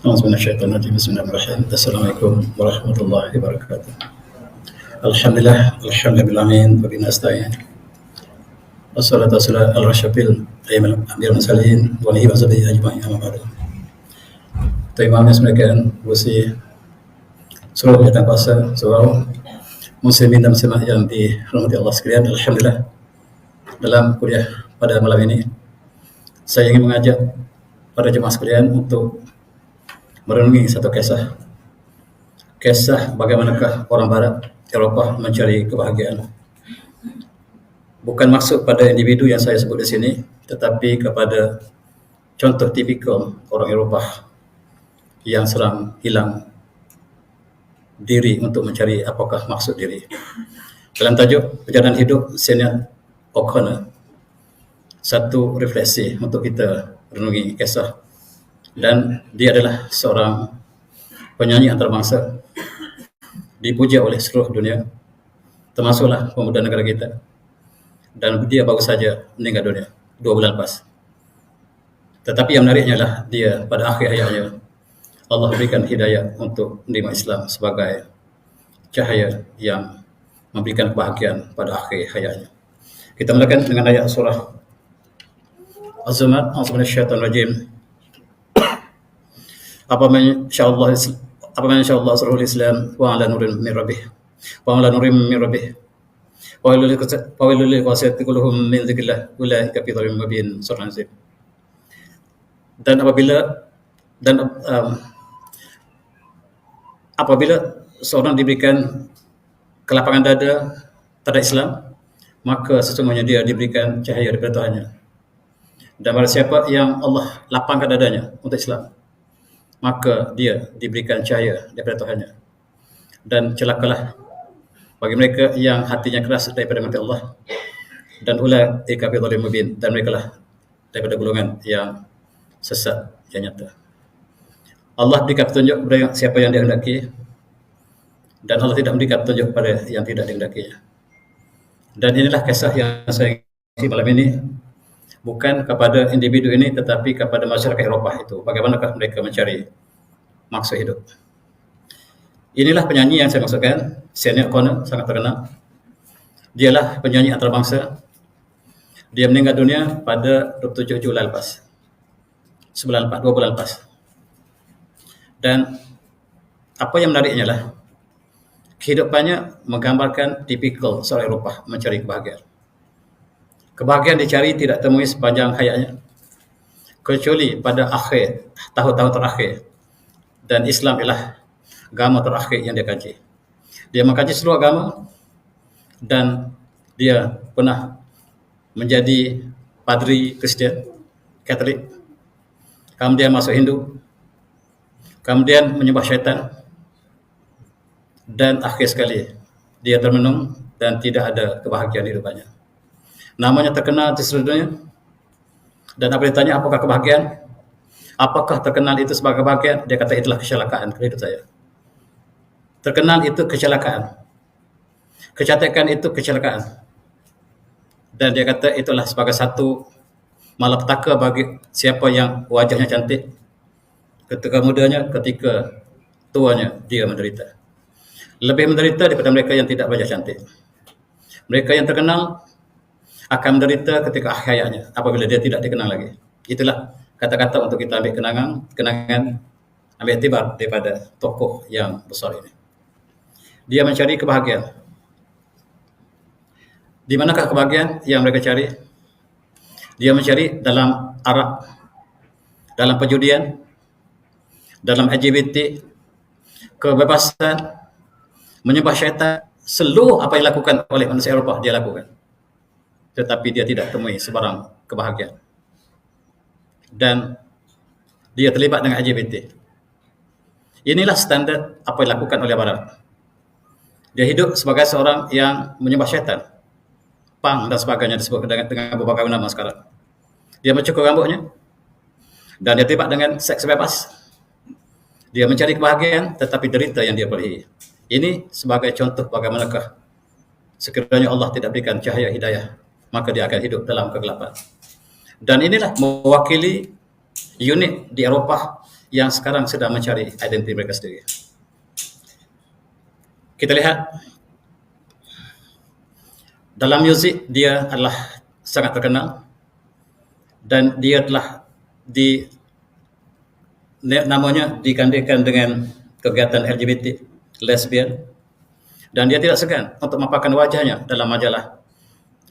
أعوذ من الشيطان الرجيم بسم الله الرحمن الرحيم السلام عليكم ورحمة الله وبركاته الحمد لله العالمين وبه نستعين والصلاة والسلام على أشرف الأنبياء والمرسلين وآله وصحبه أجمعين أما بعد. Terima kasih semuanya bersih seluruh datang kuasa seluruh muslimin dan muslimat yang dirahmati Allah sekalian. Alhamdulillah, dalam kuliah pada malam ini saya ingin mengajak para jemaah sekalian untuk merenungi satu kisah bagaimanakah orang Barat Eropah mencari kebahagiaan. Bukan maksud pada individu yang saya sebut di sini, tetapi kepada contoh tipikal orang Eropah yang sedang hilang diri untuk mencari apakah maksud diri. Dalam tajuk Perjalanan Hidup Sinéad O'Connor, satu refleksi untuk kita renungi kisah. Dan dia adalah seorang penyanyi antarabangsa, dipuja oleh seluruh dunia, termasuklah pemuda negara kita. Dan dia baru saja meninggal dunia 2 bulan lepas. Tetapi yang menariknya adalah dia pada akhir hayatnya Allah berikan hidayah untuk menerima Islam sebagai cahaya yang memberikan kebahagiaan pada akhir hayatnya. Kita mulakan dengan ayat surah Az-Zumar. A'udzu minasyaitonir rajim. Apa man insyaallah surul Islam wa ala nurin min rabbih wa ala nurin min rabbih wa lil qasiyati kulluhum min dzikrillah ulaika fi dhalalin mubin. Surah An-Nazm. Dan apabila seorang diberikan kelapangan dada terhadap Islam, maka sesungguhnya dia diberikan cahaya daripada Tuhannya. Dan barang siapa yang Allah lapangkan dadanya untuk Islam, maka dia diberikan cahaya daripada Tuhannya. Dan celakalah bagi mereka yang hatinya keras daripada mati Allah, dan ulaika fi dhalalin mubin, dan merekalah daripada golongan yang sesat yang nyata. Allah berikan petunjuk kepada siapa yang dia hendaki, dan Allah tidak memberikan petunjuk kepada yang tidak dihendakinya. Dan inilah kisah yang saya isi malam ini, bukan kepada individu ini, tetapi kepada masyarakat Eropah itu. Bagaimanakah mereka mencari maksud hidup. Inilah penyanyi yang saya maksudkan, Sinéad O'Connor, sangat terkenal. Dialah penyanyi antarabangsa. Dia meninggal dunia pada 27 Julai lepas. 2 bulan lepas. Dan apa yang menariknya adalah kehidupannya menggambarkan tipikal seorang Eropah mencari kebahagiaan. Kebahagiaan dicari tidak temui sepanjang hayatnya, kecuali pada akhir tahun-tahun terakhir. Dan Islam ialah agama terakhir yang dia kaji. Dia mengkaji seluruh agama, dan dia pernah menjadi padri Kristian, Katolik, kemudian masuk Hindu, kemudian menyembah syaitan, dan akhir sekali dia termenung dan tidak ada kebahagiaan di hidupnya. Namanya terkenal di seluruh dunia, dan apabila ditanya apakah kebahagiaan, apakah terkenal itu sebagai kebahagiaan, dia kata itulah kecelakaan hidup saya. Terkenal itu kecelakaan, kecantikan itu kecelakaan, dan dia kata itulah sebagai satu malapetaka bagi siapa yang wajahnya cantik ketika mudanya, ketika tuanya dia menderita. Lebih menderita daripada mereka yang tidak wajah cantik. Mereka yang terkenal akan menderita ketika akhir hayatnya, apabila dia tidak dikenal lagi. Itulah kata-kata untuk kita ambil kenangan, ambil iktibar daripada tokoh yang besar ini. Dia mencari kebahagiaan. Di manakah kebahagiaan yang mereka cari? Dia mencari dalam arak, dalam perjudian, dalam LGBT, kebebasan, menyembah syaitan. Seluruh apa yang dilakukan oleh manusia Eropah dia lakukan. Tetapi dia tidak temui sebarang kebahagiaan. Dan dia terlibat dengan LGBT. Inilah standar apa yang dilakukan oleh Barat. Dia hidup sebagai seorang yang menyembah syaitan, pang dan sebagainya, disebut dengan beberapa nama sekarang. Dia mencukur rambutnya, dan dia terlibat dengan seks bebas. Dia mencari kebahagiaan, tetapi derita yang dia perolehi. Ini sebagai contoh bagaimanakah sekiranya Allah tidak berikan cahaya hidayah, maka dia akan hidup dalam kegelapan. Dan inilah mewakili unit di Eropah yang sekarang sedang mencari identiti mereka sendiri. Kita lihat dalam muzik dia adalah sangat terkenal dan dia telah namanya digandingkan dengan kegiatan LGBT, lesbian, dan dia tidak segan untuk memaparkan wajahnya dalam majalah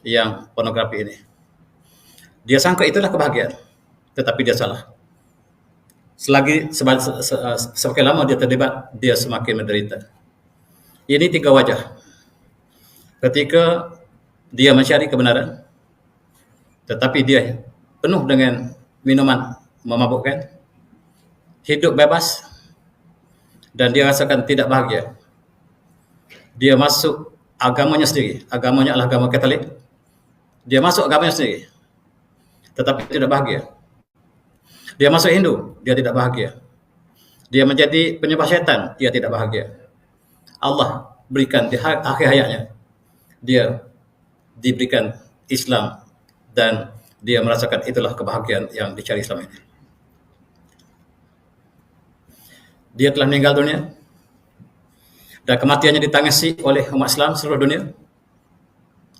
yang pornografi ini. Dia sangka itulah kebahagiaan, tetapi dia salah. Semakin lama dia terlibat, dia semakin menderita. Ini 3 wajah. Ketika dia mencari kebenaran, tetapi dia penuh dengan minuman memabukkan, hidup bebas, dan dia rasakan tidak bahagia. Dia masuk agamanya sendiri. Agamanya adalah agama Katolik. Dia masuk agamanya sendiri, tetapi tidak bahagia. Dia masuk Hindu, dia tidak bahagia. Dia menjadi penyembah syaitan, dia tidak bahagia. Allah berikan di akhir hayatnya, dia diberikan Islam dan dia merasakan itulah kebahagiaan yang dicari selama ini. Dia telah meninggal dunia dan kematiannya ditangisi oleh umat Islam seluruh dunia,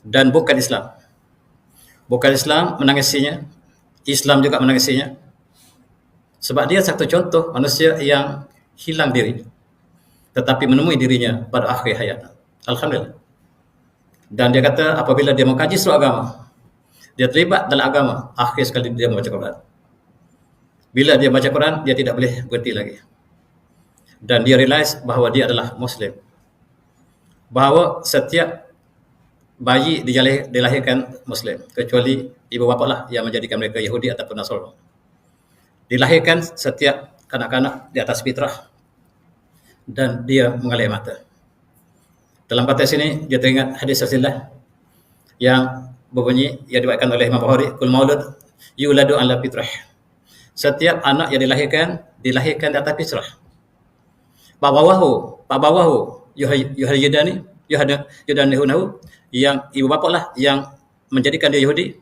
dan bukan Islam. Bukan Islam menangisinya, Islam juga menangisinya. Sebab dia satu contoh manusia yang hilang diri, tetapi menemui dirinya pada akhir hayat. Alhamdulillah. Dan dia kata apabila dia mengkaji seluruh agama, dia terlibat dalam agama, akhir sekali dia membaca Quran. Bila dia baca Quran, dia tidak boleh berhenti lagi. Dan dia realize bahawa dia adalah Muslim. Bahawa setiap bayi dilahirkan Muslim, kecuali ibu bapa lah yang menjadikan mereka Yahudi ataupun Nasrani. Dilahirkan setiap kanak-kanak di atas fitrah dan dia mengalih mata. Dalam konteks ini dia teringat hadis Rasulullah yang berbunyi, yang diriwayatkan oleh Imam Bukhari, kul maulud yuladu ala fitrah. Setiap anak yang dilahirkan di atas fitrah. Babawahu yuhadanihunahu, yang ibu bapa lah yang menjadikan dia Yahudi,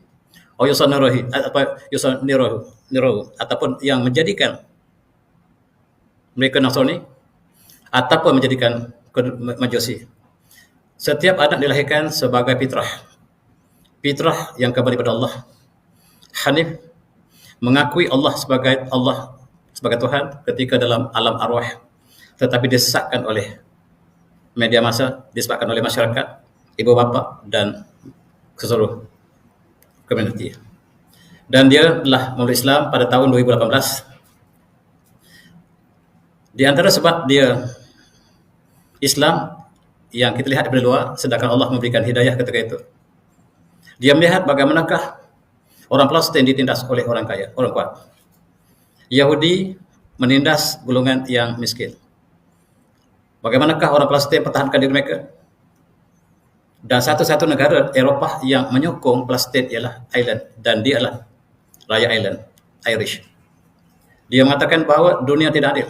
ataupun yang menjadikan mereka Nasrani, ataupun menjadikan Majusi. Setiap anak dilahirkan sebagai fitrah yang kembali pada Allah, hanif, mengakui Allah sebagai Tuhan ketika dalam alam arwah, tetapi disesatkan oleh media massa, disebabkan oleh masyarakat, ibu bapa dan seluruh komuniti. Dan dia telah memeluk Islam pada tahun 2018. Di antara sebab dia Islam yang kita lihat dari luar, sedangkan Allah memberikan hidayah ketika itu, dia melihat bagaimanakah orang Palestin ditindas oleh orang kaya, orang kuat. Yahudi menindas golongan yang miskin. Bagaimanakah orang Palestin pertahankan diri mereka? Dan satu-satu negara Eropah yang menyokong Palestin ialah Ireland, dan dia adalah Raja Ireland, Irish. Dia mengatakan bahawa dunia tidak adil.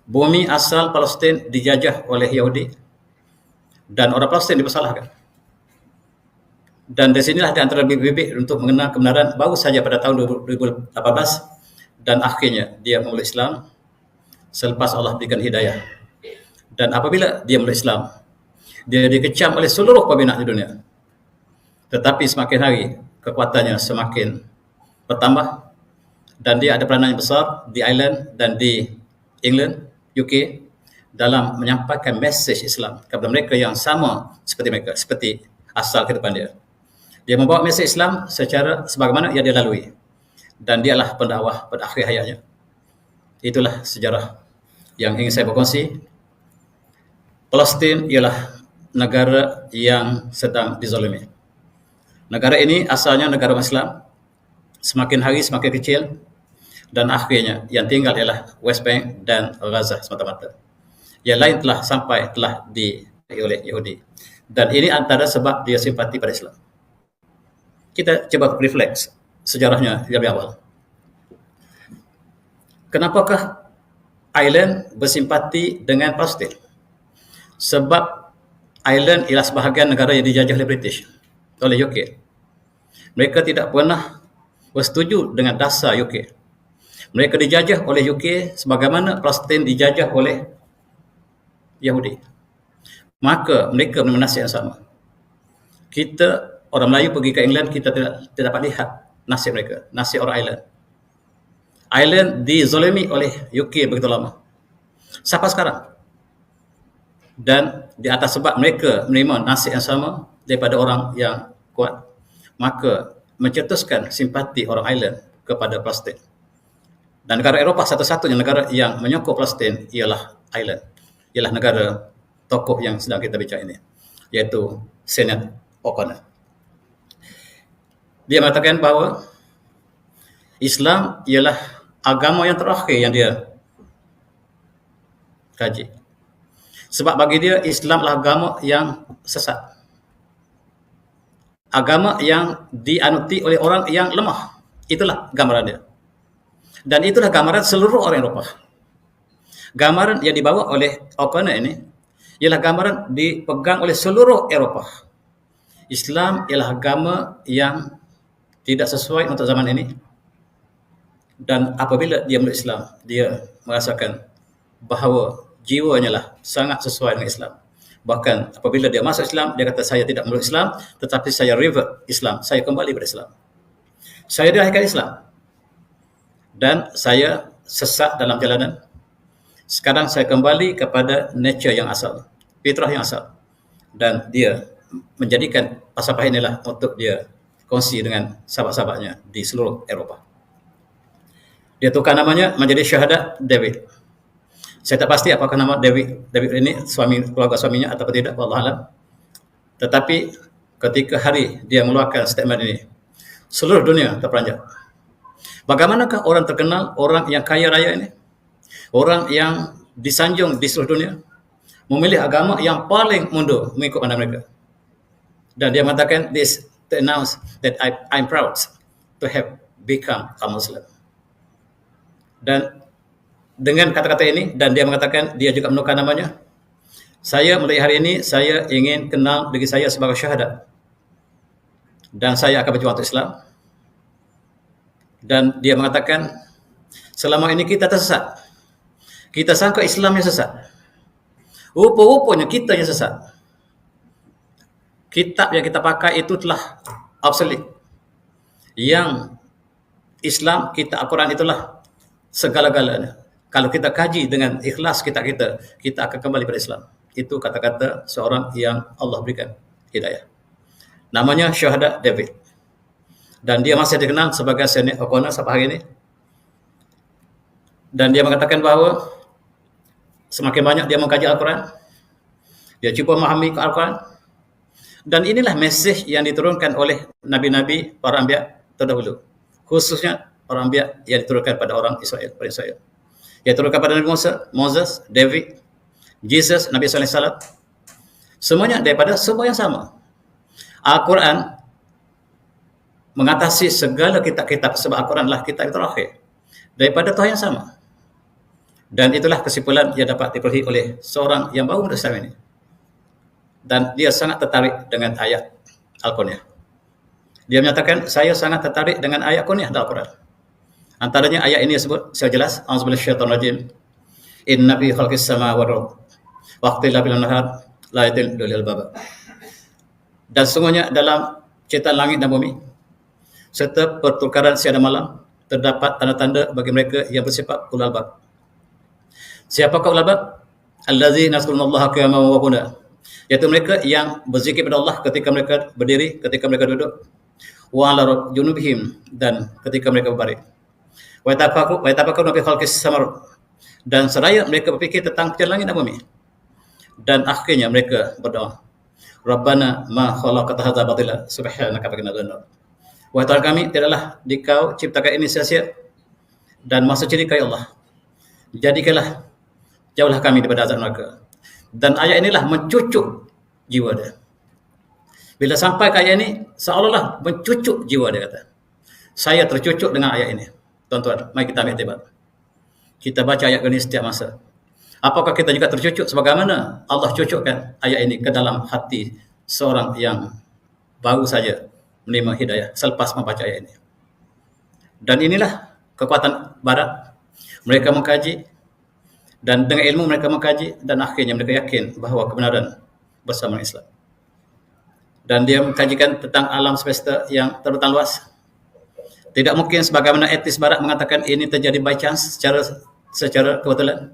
Bumi asal Palestin dijajah oleh Yahudi dan orang Palestin dipersalahkan. Dan di sinilah di antara bibit-bibit untuk mengenal kebenaran baru saja pada tahun 2018, dan akhirnya dia memeluk Islam selepas Allah berikan hidayah. Dan apabila dia memeluk Islam, dia dikecam oleh seluruh pembina di dunia. Tetapi semakin hari kekuatannya semakin bertambah, dan dia ada peranan yang besar di Ireland dan di England, UK, dalam menyampaikan mesej Islam kepada mereka yang sama seperti mereka, seperti asal kehidupan dia. Dia membawa mesej Islam secara sebagaimana yang dia lalui, dan dialah pendakwah pada akhir hayatnya. Itulah sejarah yang ingin saya berkongsi. Palestin ialah negara yang sedang dizalimi. Negara ini asalnya negara Islam, semakin hari semakin kecil, dan akhirnya yang tinggal ialah West Bank dan Gaza semata-mata. Yang lain telah oleh Yahudi. Dan ini antara sebab dia simpati pada Islam. Kita coba refleks sejarahnya lebih awal. Kenapakah Ireland bersimpati dengan Palestin? Sebab Ireland ialah sebahagian negara yang dijajah oleh British, oleh UK. Mereka tidak pernah bersetuju dengan dasar UK. Mereka dijajah oleh UK sebagaimana Palestin dijajah oleh Yahudi. Maka mereka menerima nasib yang sama. Kita, orang Melayu pergi ke England, kita tidak dapat lihat nasib mereka, nasib orang Ireland. Ireland dizolimi oleh UK begitu lama. Sampai sekarang. Dan di atas sebab mereka menerima nasib yang sama daripada orang yang kuat, maka mencetuskan simpati orang Ireland kepada Palestin. Dan negara Eropah satu-satunya negara yang menyokong Palestin ialah Ireland. Ialah negara tokoh yang sedang kita bicara ini, iaitu Sinead O'Connor. Dia mengatakan bahawa Islam ialah agama yang terakhir yang dia kaji. Sebab bagi dia Islam adalah agama yang sesat. Agama yang dianuti oleh orang yang lemah. Itulah gambaran dia. Dan itulah gambaran seluruh orang Eropah. Gambaran yang dibawa oleh O'Connor ini ialah gambaran dipegang oleh seluruh Eropah. Islam ialah agama yang tidak sesuai untuk zaman ini. Dan apabila dia meluk Islam, dia merasakan bahawa jiwanya lah sangat sesuai dengan Islam. Bahkan apabila dia masuk Islam, dia kata saya tidak meluk Islam, tetapi saya revert Islam, saya kembali pada Islam. Saya dilahirkan Islam dan saya sesat dalam jalanan. Sekarang saya kembali kepada nature yang asal, fitrah yang asal. Dan dia menjadikan pasal-pasal inilah untuk dia kongsi dengan sahabat-sahabatnya di seluruh Eropah. Dia tukar namanya menjadi Syahadat David. Saya tak pasti apakah nama David ini keluarga suaminya atau tidak, wallahu alam. Tetapi ketika hari dia mengeluarkan statement ini, seluruh dunia terperanjat. Bagaimanakah orang terkenal, orang yang kaya raya ini, orang yang disanjung di seluruh dunia, memilih agama yang paling mundur mengikut pandang mereka. Dan dia mengatakan this to announce that I'm proud to have become a Muslim. Dan dengan kata-kata ini, dan dia mengatakan, dia juga menukar namanya, saya mulai hari ini, saya ingin kenal diri saya sebagai syahadat. Dan saya akan berjuang untuk Islam. Dan dia mengatakan, selama ini kita tersesat. Kita sangka Islam yang sesat. Rupa-rupanya kita yang sesat. Kitab yang kita pakai itu telah obsolete. Yang Islam, kitab Al-Quran itulah segala-galanya. Kalau kita kaji dengan ikhlas kita akan kembali pada Islam. Itu kata-kata seorang yang Allah berikan hidayah. Namanya Syahadat David. Dan dia masih dikenal sebagai Sinead O'Connor sampai hari ini. Dan dia mengatakan bahawa semakin banyak dia mengkaji Al-Quran, dia cuba memahami Al-Quran. Dan inilah mesej yang diturunkan oleh Nabi-Nabi, para anbiya terdahulu. Khususnya para anbiya yang diturunkan pada orang Israel, pada Israel. Dia turunkan pada Nabi Musa, Moses, David, Jesus, Nabi SAW. Semuanya daripada semua yang sama. Al-Quran mengatasi segala kitab-kitab, sebab Al-Quran adalah kitab yang terakhir daripada Tuhan yang sama. Dan itulah kesimpulan yang dapat diperolehi oleh seorang yang baru Islam ini. Dan dia sangat tertarik dengan ayat Al-Quran. Dia menyatakan, saya sangat tertarik dengan ayat Quran dalam Al-Quran. Antaranya ayat ini disebut secara jelas, A'udzubillahi minasyaitonir rajim. Inna fi khalqis samawati wal ardi wa ikhtilafil nahar la yadillu lil albab. Dan sungguhnya dalam ciptaan langit dan bumi serta pertukaran siang dan malam terdapat tanda-tanda bagi mereka yang bersifat ulul albab. Siapakah ulul albab? Allazina yazkurunallaha qiyaman wa qu'udan. Iaitu mereka yang berzikir kepada Allah ketika mereka berdiri, ketika mereka duduk, wa 'ala junubihim, dan ketika mereka berbaring. Wa yatafakkaruna fi khalqis samawati, dan seraya mereka berfikir tentang penciptaan langit dan bumi. Dan akhirnya mereka berdoa, Rabbana ma khalaqta hadza batila subhanaka faqina adzabannar. Wahai Tuhan kami, tidaklah Dikau ciptakan ini sia-sia, dan maksud ciri Kau ya Allah, jadikanlah jauhlah kami daripada azab neraka. Dan ayat inilah mencucuk jiwa dia. Bila sampai ke ayat ini, seolah-olah mencucuk jiwa dia, kata. Saya tercucuk dengan ayat ini. Tuan-tuan, mari kita ambil iktibar. Kita baca ayat ini setiap masa. Apakah kita juga tercucuk sebagaimana Allah cucukkan ayat ini ke dalam hati seorang yang baru saja menerima hidayah selepas membaca ayat ini. Dan inilah kekuatan barat. Mereka mengkaji, dan dengan ilmu mereka mengkaji, dan akhirnya mereka yakin bahawa kebenaran bersama Islam. Dan dia mengkajikan tentang alam semesta yang terlutan luas. Tidak mungkin sebagaimana etis barat mengatakan ini terjadi by chance, secara kebetulan.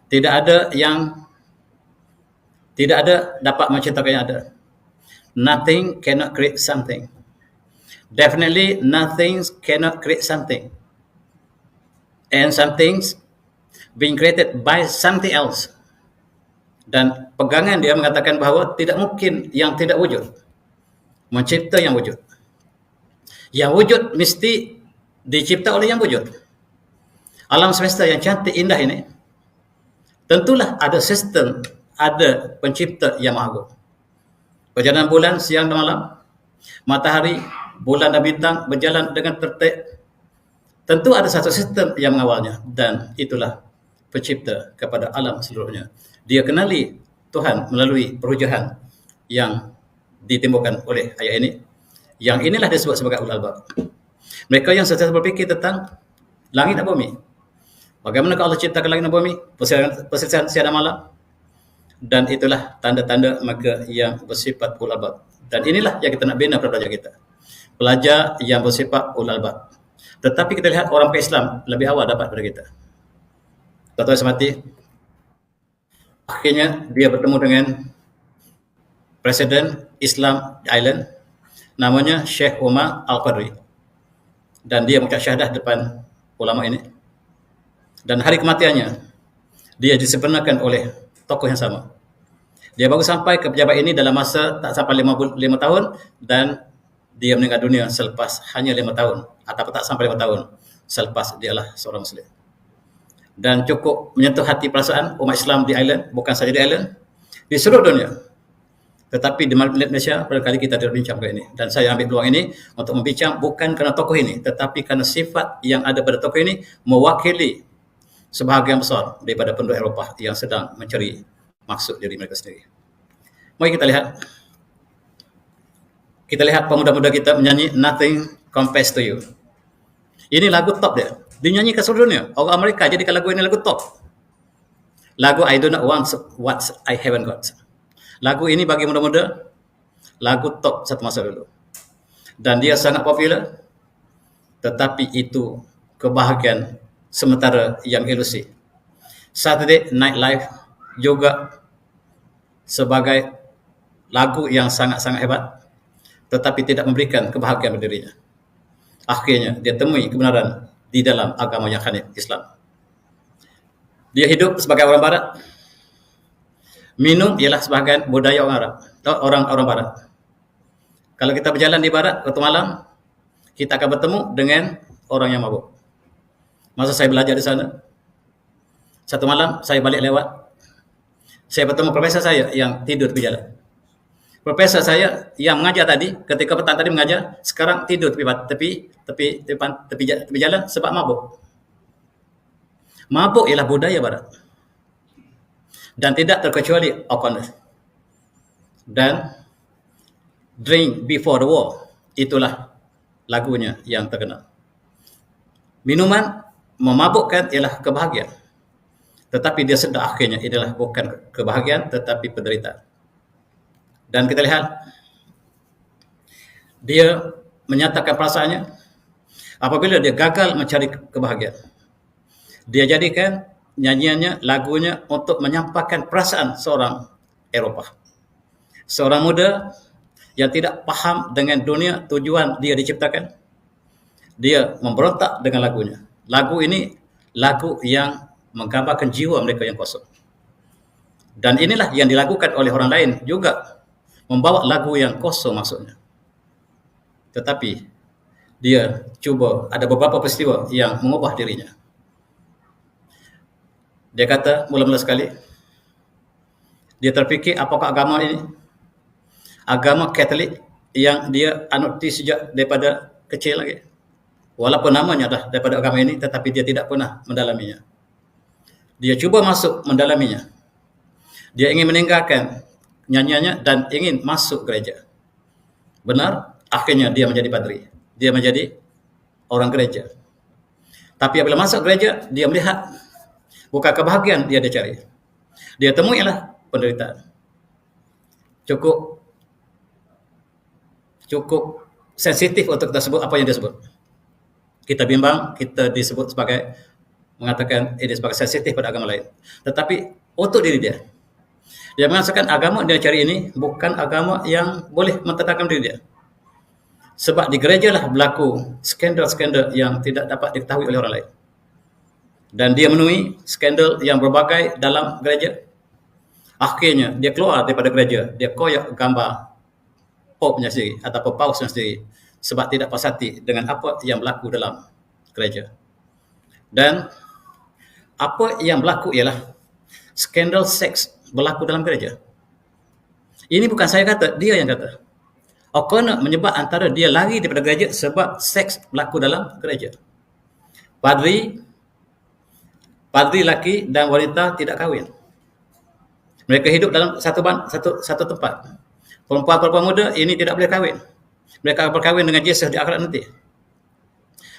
Tidak ada dapat menciptakan yang ada. Nothing cannot create something. Definitely nothing cannot create something. And something's being created by something else. Dan pegangan dia mengatakan bahawa tidak mungkin yang tidak wujud mencipta yang wujud. Yang wujud mesti dicipta oleh yang wujud. Alam semesta yang cantik indah ini, tentulah ada sistem, ada pencipta yang maha agung. Perjalanan bulan siang dan malam, matahari, bulan dan bintang berjalan dengan tertib. Tentu ada satu sistem yang mengawalnya, dan itulah pencipta kepada alam seluruhnya. Dia kenali Tuhan melalui perhujahan yang ditimbulkan oleh ayat ini. Yang inilah disebut sebagai ulul albab. Mereka yang sentiasa berfikir tentang langit dan bumi. Bagaimana Allah ciptakan langit dan bumi, perselisihan siang dan malam. Dan itulah tanda-tanda mereka yang bersifat ulul albab. Dan inilah yang kita nak bina pada pelajar kita. Pelajar yang bersifat ulul albab. Tetapi kita lihat orang Islam lebih awal dapat pada kita. Tuan-tuan semati, akhirnya dia bertemu dengan Presiden Islam di Ireland, namanya Syekh Umar Al-Qadri. Dan dia mengucap syahadah depan ulama ini. Dan hari kematiannya, dia disempurnakan oleh tokoh yang sama. Dia baru sampai ke pejabat ini dalam masa tak sampai 5 tahun, dan dia meninggal dunia selepas hanya 5 tahun, atau tak sampai 5 tahun selepas dia adalah seorang Muslim. Dan cukup menyentuh hati perasaan umat Islam di Ireland, bukan saja di Ireland, di seluruh dunia. Tetapi di Malaysia, barangkali kita tidak bincang kali ini. Dan saya ambil peluang ini untuk membincang bukan kerana tokoh ini, tetapi kerana sifat yang ada pada tokoh ini mewakili sebahagian besar daripada penduduk Eropah yang sedang mencari maksud diri mereka sendiri. Mari kita lihat. Kita lihat pemuda-pemuda kita menyanyi Nothing Compares to You. Ini lagu top dia. Dinyanyikan seluruh dunia. Orang Amerika jadikan lagu ini lagu top. Lagu I Do Not Want What I Haven't Got. Lagu ini bagi muda-muda, lagu top satu masa dulu. Dan dia sangat popular, tetapi itu kebahagiaan sementara yang ilusi. Saturday Night Live juga sebagai lagu yang sangat-sangat hebat, tetapi tidak memberikan kebahagiaan pada dirinya. Akhirnya dia temui kebenaran di dalam agama yang hanif, Islam. Dia hidup sebagai orang barat. Minum ialah sebahagian budaya orang Arab, orang barat. Kalau kita berjalan di barat waktu malam, kita akan bertemu dengan orang yang mabuk. Masa saya belajar di sana, satu malam saya balik lewat, saya bertemu profesor saya yang tidur di jalan. Profesor saya yang mengajar tadi, ketika petang tadi mengajar, sekarang tidur tepi jalan sebab mabuk. Mabuk ialah budaya barat. Dan tidak terkecuali O'Connor. Dan Drink Before the War, itulah lagunya yang terkenal. Minuman memabukkan ialah kebahagiaan. Tetapi dia sedar akhirnya adalah bukan kebahagiaan tetapi penderitaan. Dan kita lihat dia menyatakan perasaannya apabila dia gagal mencari kebahagiaan. Dia jadikan nyanyiannya, lagunya untuk menyampaikan perasaan seorang Eropah. Seorang muda yang tidak paham dengan dunia tujuan dia diciptakan. Dia memberontak dengan lagunya. Lagu ini lagu yang menggambarkan jiwa mereka yang kosong. Dan inilah yang dilakukan oleh orang lain juga, membawa lagu yang kosong maksudnya. Tetapi dia cuba, ada beberapa peristiwa yang mengubah dirinya. Dia kata mula-mula sekali, dia terfikir apakah agama ini? Agama Katolik yang dia anuti sejak daripada kecil lagi. Walaupun namanya dah daripada agama ini, tetapi dia tidak pernah mendalaminya. Dia cuba masuk mendalaminya. Dia ingin meninggalkan nyanyiannya dan ingin masuk gereja. Benar, akhirnya dia menjadi padri. Dia menjadi orang gereja. Tapi apabila masuk gereja, dia melihat bukan kebahagiaan dia cari. Dia temui ialah penderitaan. Cukup sensitif untuk kita sebut apa yang dia sebut. Kita bimbang, kita disebut sebagai, mengatakan ini sebagai sensitif pada agama lain. Tetapi untuk diri dia, dia mengatakan agama dia cari ini bukan agama yang boleh mententangkan diri dia. Sebab di gereja lah berlaku skandal-skandal yang tidak dapat diketahui oleh orang lain. Dan dia menemui skandal yang berbagai dalam gereja. Akhirnya dia keluar daripada gereja, dia koyak gambar popnya sendiri ataupun pausnya sendiri sebab tidak puas hati dengan apa yang berlaku dalam gereja. Dan apa yang berlaku ialah skandal seks berlaku dalam gereja. Ini bukan saya kata, dia yang kata. Kerana menyebab antara dia lari daripada gereja sebab seks berlaku dalam gereja. Padri laki dan wanita tidak kahwin. Mereka hidup dalam satu tempat. Perempuan-perempuan muda ini tidak boleh kahwin. Mereka berkahwin dengan Yesus di akhirat nanti.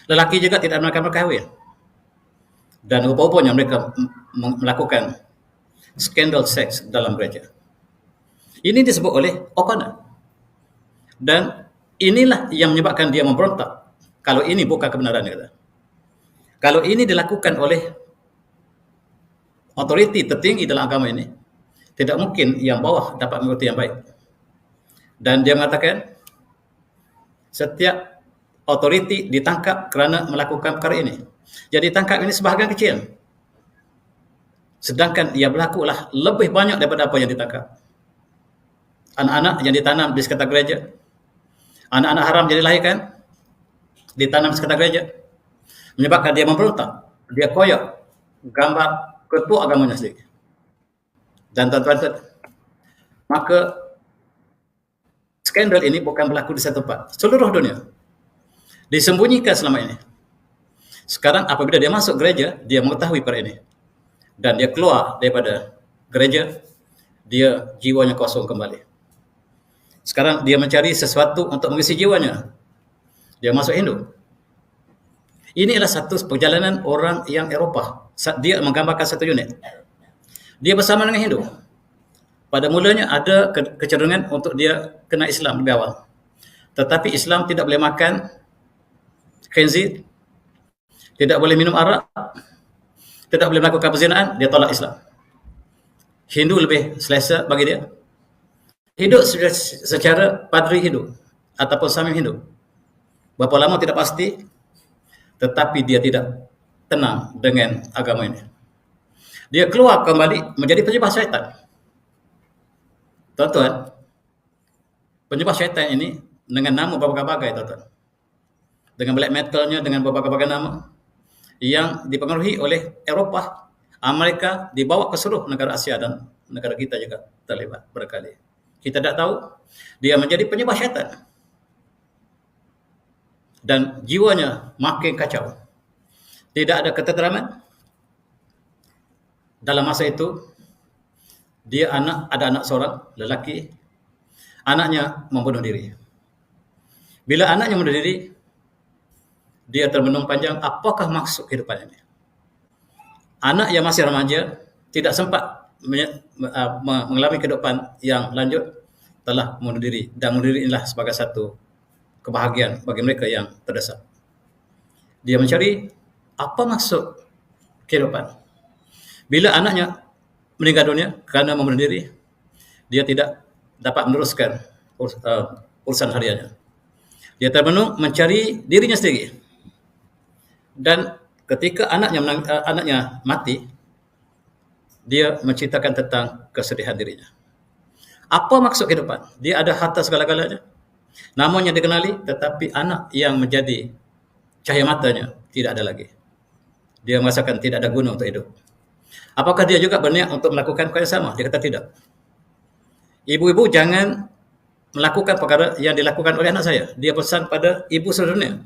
Lelaki juga tidak akan berkahwin. Dan rupa-rupanya mereka melakukan skandal seks dalam gereja. Ini disebut oleh O'Connor. Dan inilah yang menyebabkan dia memberontak. Kalau ini bukan kebenaran, dia kata. Kalau ini dilakukan oleh otoriti tertinggi dalam agama ini, tidak mungkin yang bawah dapat mengerti yang baik. Dan dia mengatakan setiap otoriti ditangkap kerana melakukan perkara ini. Jadi tangkap ini sebahagian kecil. Sedangkan ia berlakulah lebih banyak daripada apa yang ditangkap. Anak-anak yang ditanam di sekitar gereja, anak-anak haram yang dilahirkan, ditanam di sekitar gereja, menyebabkan dia memberontak. Dia koyak gambar ketua agamanya sendiri. Dan tuan-tuan, maka skandal ini bukan berlaku di satu tempat. Seluruh dunia disembunyikan selama ini. Sekarang apabila dia masuk gereja, dia mengetahui perkara ini. Dan dia keluar daripada gereja, dia jiwanya kosong kembali. Sekarang dia mencari sesuatu untuk mengisi jiwanya. Dia masuk Hindu. Ini adalah satu perjalanan orang yang Eropah. Dia menggambarkan satu unit. Dia bersama dengan Hindu. Pada mulanya ada kecenderungan untuk dia kena Islam lebih awal. Tetapi Islam tidak boleh makan khinzir, tidak boleh minum arak, tidak boleh melakukan perzinaan, dia tolak Islam. Hindu lebih selesa bagi dia. Hidup secara padri Hindu ataupun samim Hindu. Berapa lama tidak pasti, tetapi dia tidak tenang dengan agama ini. Dia keluar kembali menjadi penyembah syaitan. Tuan-tuan, penyembah syaitan ini dengan nama berbagai-bagai, tuan-tuan. Dengan black metalnya, dengan berbagai-bagai nama yang dipengaruhi oleh Eropah, Amerika, dibawa ke seluruh negara Asia dan negara kita juga terlibat berkali. Kita tidak tahu, dia menjadi penyembah syaitan. Dan jiwanya makin kacau. Tidak ada ketenteraman. Dalam masa itu, dia ada anak seorang, lelaki. Anaknya membunuh diri. Bila anaknya membunuh diri, dia termenung panjang, apakah maksud kehidupan ini? Anak yang masih remaja, tidak sempat mengalami kehidupan yang lanjut, telah membunuh diri. Dan membunuh diri inilah sebagai satu kebahagiaan bagi mereka yang terdesak. Dia mencari apa maksud kehidupan. Bila anaknya meninggal dunia kerana membunuh diri, dia tidak dapat meneruskan urusan hariannya. Dia termenung mencari dirinya sendiri. Dan ketika anaknya mati, dia menceritakan tentang kesedihan dirinya. Apa maksud kehidupan? Dia ada harta segala-galanya, namanya dikenali, tetapi anak yang menjadi cahaya matanya tidak ada lagi. Dia merasakan tidak ada guna untuk hidup. Apakah dia juga berniat untuk melakukan perkara yang sama? Dia kata tidak. Ibu-ibu jangan melakukan perkara yang dilakukan oleh anak saya. Dia pesan pada ibu seluruh dunia.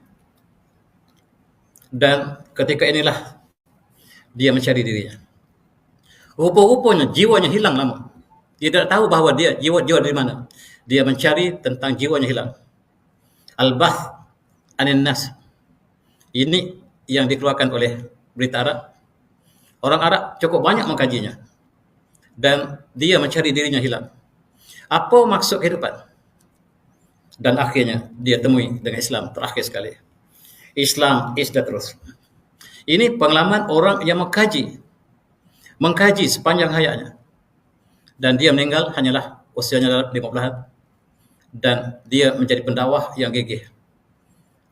Dan ketika inilah dia mencari dirinya. Rupa-rupanya jiwanya hilang lama. Dia tidak tahu bahawa dia jiwa dari mana. Dia mencari tentang jiwanya hilang. Al-Bahth Anin Nas. Ini yang dikeluarkan oleh Berita Arab, orang Arab cukup banyak mengkajinya dan dia mencari dirinya hilang. Apa maksud kehidupan? Dan akhirnya dia temui dengan Islam terakhir sekali. Islam is the truth. Ini pengalaman orang yang mengkaji sepanjang hayatnya. Dan dia meninggal hanyalah usianya dalam 50-an. Dan dia menjadi pendakwah yang gigih.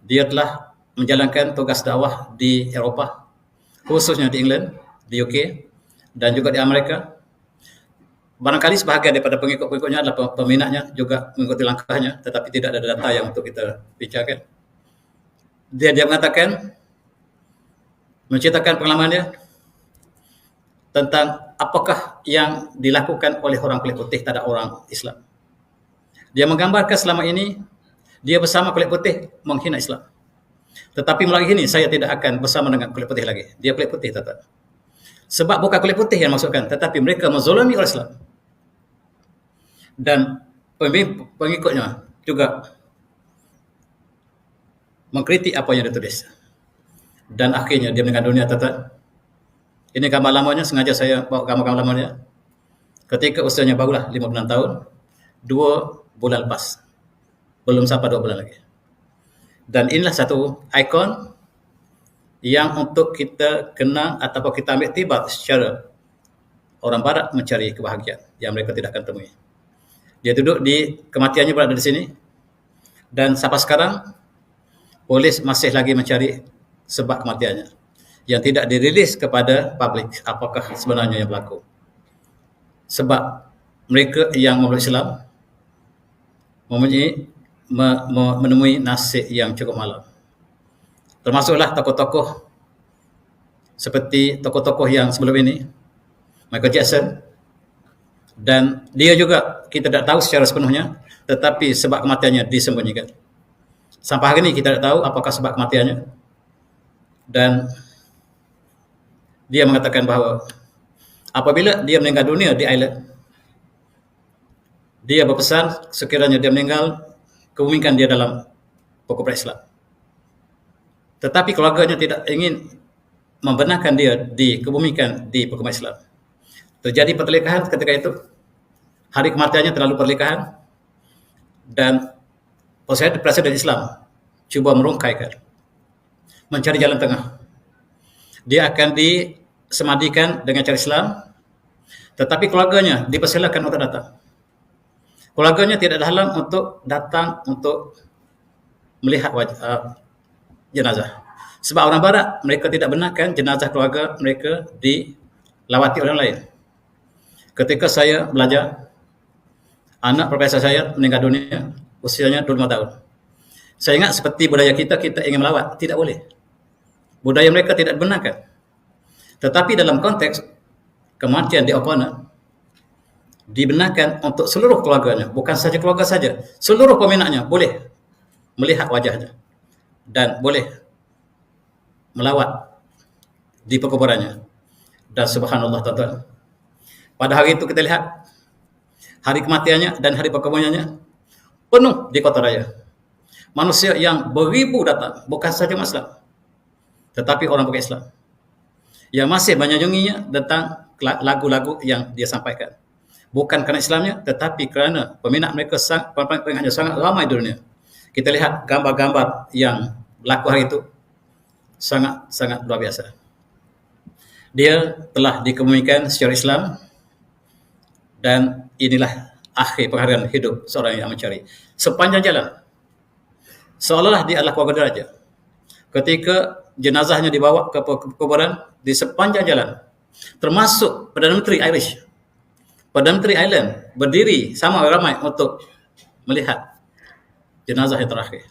Dia telah menjalankan tugas dakwah di Eropah, khususnya di England, di UK, dan juga di Amerika. Barangkali sebahagian daripada pengikut-pengikutnya adalah peminatnya juga mengikuti langkahnya, tetapi tidak ada data yang untuk kita bicarakan. Dia mengatakan, menceritakan pengalaman dia tentang apakah yang dilakukan oleh orang kulit putih terhadap orang Islam. Dia menggambarkan selama ini dia bersama kulit putih menghina Islam. Tetapi melalui ini saya tidak akan bersama dengan kulit putih lagi. Dia kulit putih tetap. Sebab bukan kulit putih yang maksudkan, tetapi mereka menzalimi orang Islam. Dan pengikutnya juga mengkritik apa yang ditulis. Dan akhirnya dia meninggal dunia tetap. Ini gambar lamanya, sengaja saya bawa gambar-gambar lamanya. Ketika usianya barulah 56 tahun, 2 bulan lepas. Belum sampai 2 bulan lagi. Dan inilah satu ikon yang untuk kita kenang ataupun kita ambil tibat secara orang barat mencari kebahagiaan yang mereka tidak akan temui. Dia duduk di kematiannya berada di sini dan sampai sekarang polis masih lagi mencari sebab kematiannya yang tidak dirilis kepada publik apakah sebenarnya yang berlaku. Sebab mereka yang memeluk Islam menemui nasib yang cukup malang. Termasuklah tokoh-tokoh seperti tokoh-tokoh yang sebelum ini, Michael Jackson, dan dia juga kita tidak tahu secara sepenuhnya, tetapi sebab kematiannya disembunyikan. Sampai hari ini kita tidak tahu apakah sebab kematiannya. Dan dia mengatakan bahawa apabila dia meninggal dunia di Ireland, dia berpesan sekiranya dia meninggal, kebumikan dia dalam pokok Islam. Tetapi keluarganya tidak ingin membenarkan dia dikebumikan di pokok Islam. Terjadi pertelikahan ketika itu. Hari kematiannya terlalu pertelikahan dan Presiden Islam cuba merungkaikan, mencari jalan tengah. Dia akan disemadikan dengan cara Islam, tetapi keluarganya dipersilakan untuk datang. Keluarganya tidak ada halang untuk datang untuk melihat jenazah. Sebab orang barat mereka tidak benarkan jenazah keluarga mereka dilawati orang lain. Ketika saya belajar, anak profesor saya meninggal dunia, usianya 25 tahun. Saya ingat seperti budaya kita ingin melawat, tidak boleh. Budaya mereka tidak dibenarkan. Tetapi dalam konteks kematian di opponent, dibenarkan untuk seluruh keluarganya, bukan saja keluarga saja, seluruh peminatnya boleh melihat wajahnya dan boleh melawat di perkuburannya. Dan subhanallah tuan-tuan, pada hari itu kita lihat hari kematiannya dan hari perkuburannya penuh di kota raya. Manusia yang beribu datang, bukan saja Muslim, tetapi orang bukan Islam, yang masih menyanjunginya tentang lagu-lagu yang dia sampaikan. Bukan kerana Islamnya, tetapi kerana peminat mereka sangat ramai di dunia. Kita lihat gambar-gambar yang berlaku hari itu, sangat luar biasa. Dia telah dikebumikan secara Islam, dan inilah akhir penghargaan hidup seorang yang mencari. Sepanjang jalan, seolah-olah dia adalah keluarga diraja. Ketika jenazahnya dibawa ke kuburan, di sepanjang jalan, termasuk Perdana Menteri Irish, Perdana Menteri Ireland berdiri sama ramai untuk melihat jenazah yang terakhir.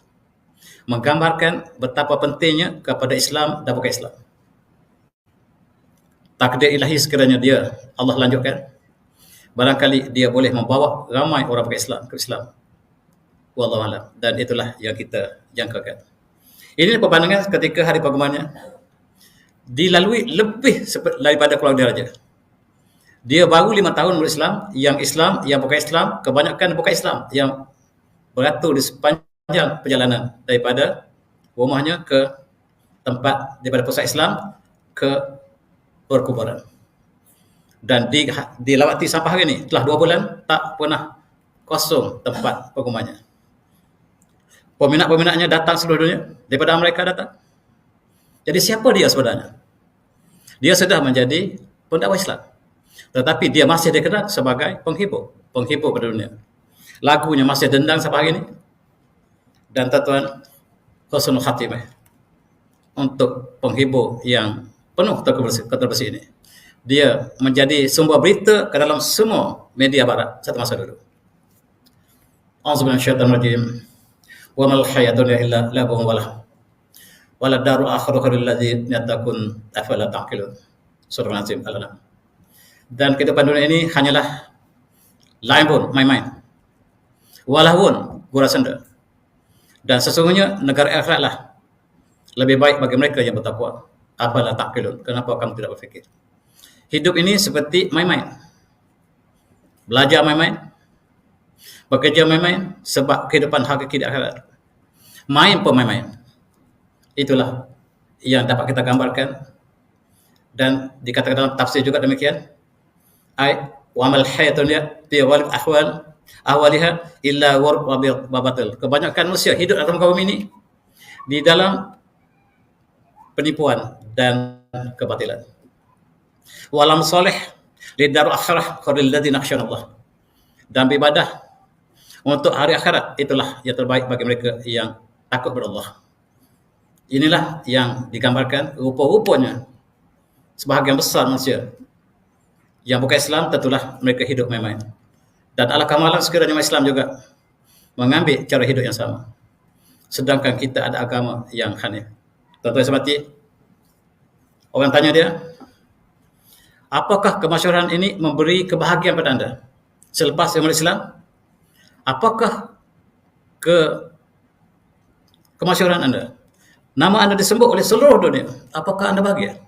Menggambarkan betapa pentingnya kepada Islam dan bukan Islam. Takdir ilahi sekiranya dia Allah lanjutkan, barangkali dia boleh membawa ramai orang bukan Islam ke Islam. Wallahu a'lam. Dan itulah yang kita jangkakan. Ini perbandingan ketika hari pengumumannya dilalui lebih daripada keluarga diraja. Dia baru 5 tahun berislam, Islam, yang bukan Islam, kebanyakan bukan Islam yang beratur di sepanjang perjalanan daripada rumahnya ke tempat daripada pusat Islam ke perkuburan. Dan dilawati sampai hari ini, telah 2 bulan tak pernah kosong tempat pengumumannya. Peminat-peminatnya datang seluruh dunia, daripada Amerika datang. Jadi siapa dia sebenarnya? Dia sudah menjadi pendakwah Islam, tetapi dia masih dikenal sebagai penghibur pada dunia. Lagunya masih dendang sampai hari ini. Dan tuan-tuan, husnul khatimah untuk penghibur yang penuh kontroversi ini. Dia menjadi sumber berita ke dalam semua media barat satu masa dulu. A'udzubillahi minasyaitonir rajim. Wa mal hayatud dunya illa la'ibun wa lahu. Wa la darul akhiratu lil ladzina yattaqun afala ta'qilun. Surah Al-Azim Al-An'am. Dan kehidupan dunia ini hanyalah la'ibun, main-main. Wa lahun, gurau senda. Dan sesungguhnya negara akhiratlah lebih baik bagi mereka yang bertakwa. Afala ta'qilun. Kenapa kamu tidak berfikir? Hidup ini seperti main-main. Belajar main-main, bekerja main-main, sebab kehidupan hakiki di akhirat. Main pun main-main. Itulah yang dapat kita gambarkan. Dan dikatakan dalam tafsir juga demikian. Wa mal hayatud dunya fi ahwaliha illa war wa batil. Kebanyakan manusia hidup dalam kaum ini di dalam penipuan dan kebatilan. Walam soleh lidaru akhirah khairil ladzina yakhshawallah. Dan beribadah untuk hari akhirat itulah yang terbaik bagi mereka yang takut kepada Allah. Inilah yang digambarkan rupa-rupanya sebahagian besar manusia yang bukan Islam, tentulah mereka hidup main-main. Dan alangkah malang sekiranya Islam juga mengambil cara hidup yang sama, sedangkan kita ada agama yang hanif. Tuan-tuan semati, orang tanya dia, apakah kemasyhuran ini memberi kebahagiaan pada anda selepas umat Islam? Apakah kemasyhuran anda, nama anda disebut oleh seluruh dunia, apakah anda bahagia?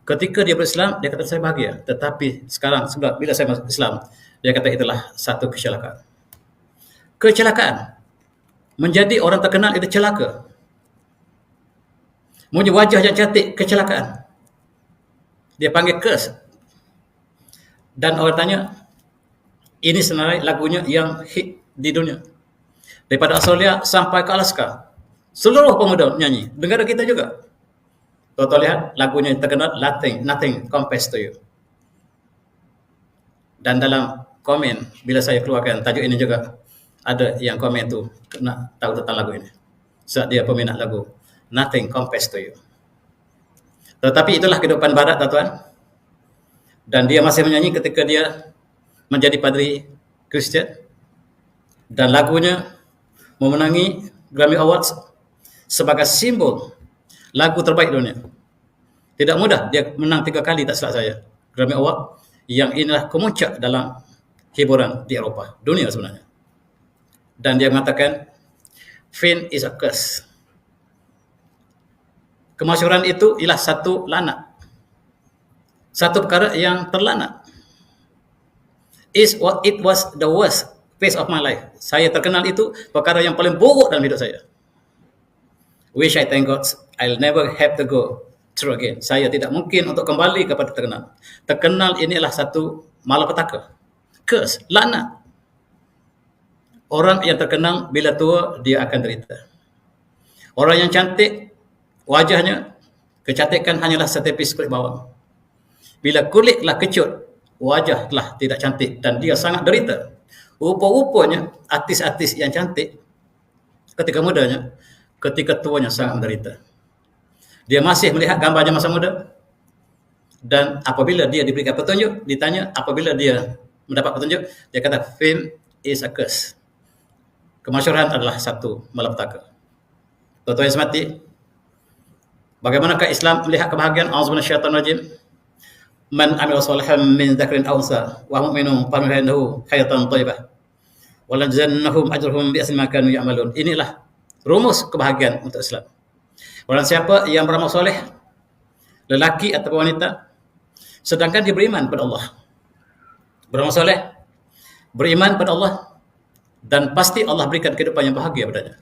Ketika dia berislam, dia kata saya bahagia. Tetapi sekarang, bila saya masuk Islam, dia kata itulah satu kecelakaan. Kecelakaan. Menjadi orang terkenal itu celaka. Punya wajah yang cantik, kecelakaan. Dia panggil curse. Dan orang tanya, ini sebenarnya lagunya yang hit di dunia. Daripada Australia sampai ke Alaska. Seluruh pemuda nyanyi. Negara kita juga. Tuan-tuan lihat, lagunya yang terkenal, Nothing Compares to You. Dan dalam komen, bila saya keluarkan tajuk ini juga, ada yang komen tu nak tahu tentang lagu ini. Sebab dia peminat lagu Nothing Compares to You. Tetapi itulah kehidupan barat, tuan-tuan. Dan dia masih menyanyi ketika dia menjadi padri Kristian. Dan lagunya memenangi Grammy Awards sebagai simbol lagu terbaik dunia. Tidak mudah, dia menang 3 kali tak silap saya Grammy Award, yang inilah kemuncak dalam hiburan di Eropah, dunia sebenarnya. Dan dia mengatakan, fame is a curse. Kemasyhuran itu ialah satu laknat, satu perkara yang terlaknat. It was the worst phase of my life. Saya terkenal itu perkara yang paling buruk dalam hidup saya. Wish I thank God I'll never have to go through again. Saya tidak mungkin untuk kembali kepada terkenal. Terkenal ini adalah satu malapetaka. Curse, laknat. Orang yang terkenal bila tua dia akan derita. Orang yang cantik, wajahnya, kecantikan hanyalah setepis kulit bawang. Bila kulit telah kecut, wajah telah tidak cantik dan dia sangat derita. Rupa-rupanya artis-artis yang cantik ketika mudanya, ketika tuanya sangat menderita. Dia masih melihat gambarnya masa muda, dan apabila dia diberikan petunjuk, ditanya apabila dia mendapat petunjuk, dia kata fame is a curse. Kemasyhuran adalah satu malapetaka. Tuan-tuan yang semati, bagaimanakah Islam melihat kebahagiaan? A'udzubillahi minasyaitonir rajim. Man amila shalihan min dzakrin aw unsa wa mu'minun falahu hayatan thayyibah wa lanjannahum ajrahum bi ahsani ma kanu ya'malun. Inilah rumus kebahagiaan untuk Islam. Orang siapa yang beramal soleh, lelaki atau wanita, sedangkan dia beriman pada Allah. Beramal soleh, beriman pada Allah, dan pasti Allah berikan kehidupan yang bahagia padanya.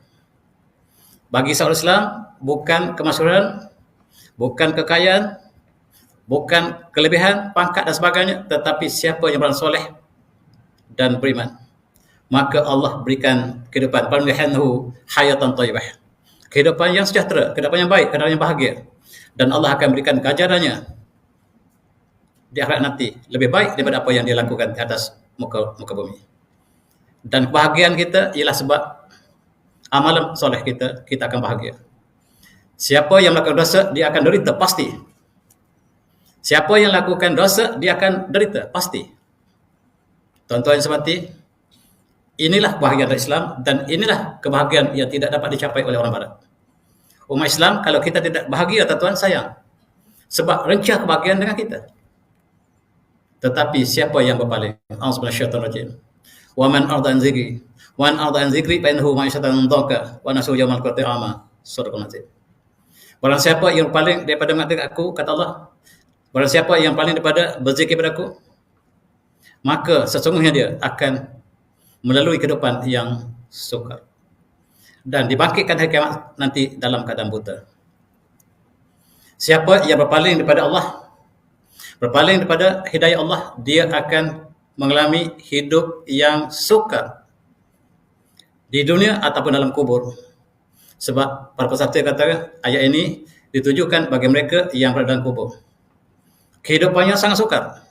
Bagi seorang Islam, bukan kemasyhuran, bukan kekayaan, bukan kelebihan, pangkat dan sebagainya, tetapi siapa yang beramal soleh dan beriman, maka Allah berikan kehidupan, panulihanhu hayatan thayyibah, kehidupan yang sejahtera, kehidupan yang baik, kehidupan yang bahagia, dan Allah akan berikan ganjarannya di akhirat nanti lebih baik daripada apa yang dia lakukan di atas muka bumi. Dan kebahagiaan kita ialah sebab amalan soleh kita akan bahagia. Siapa yang melakukan dosa, dia akan derita, pasti. Siapa yang lakukan dosa, dia akan derita, pasti. Tuan-tuan yang semati, inilah kebahagiaan Islam, dan inilah kebahagiaan yang tidak dapat dicapai oleh orang Barat. Umat Islam, kalau kita tidak bahagia, tuan-tuan, sayang. Sebab rencah kebahagiaan dengan kita. Tetapi siapa yang berpaling? A'udzubillahiminasyaitonirrajim. Wa man arda an zikri, wa man arda an zikri fa innahu ma'isyatan dhanka wa nahsyuhu yaumal qiyamah. Surah Al-Azim. Barang siapa yang paling daripada mengatik aku, kata Allah, barang siapa yang paling daripada berzikir kepada aku, maka sesungguhnya dia akan melalui kehidupan yang sukar dan dibangkitkan hari kiamat nanti dalam keadaan buta. Siapa yang berpaling daripada Allah, berpaling daripada hidayah Allah, dia akan mengalami hidup yang sukar di dunia ataupun dalam kubur. Sebab para pesatir kata ayat ini ditujukan bagi mereka yang berada dalam kubur. Kehidupannya sangat sukar.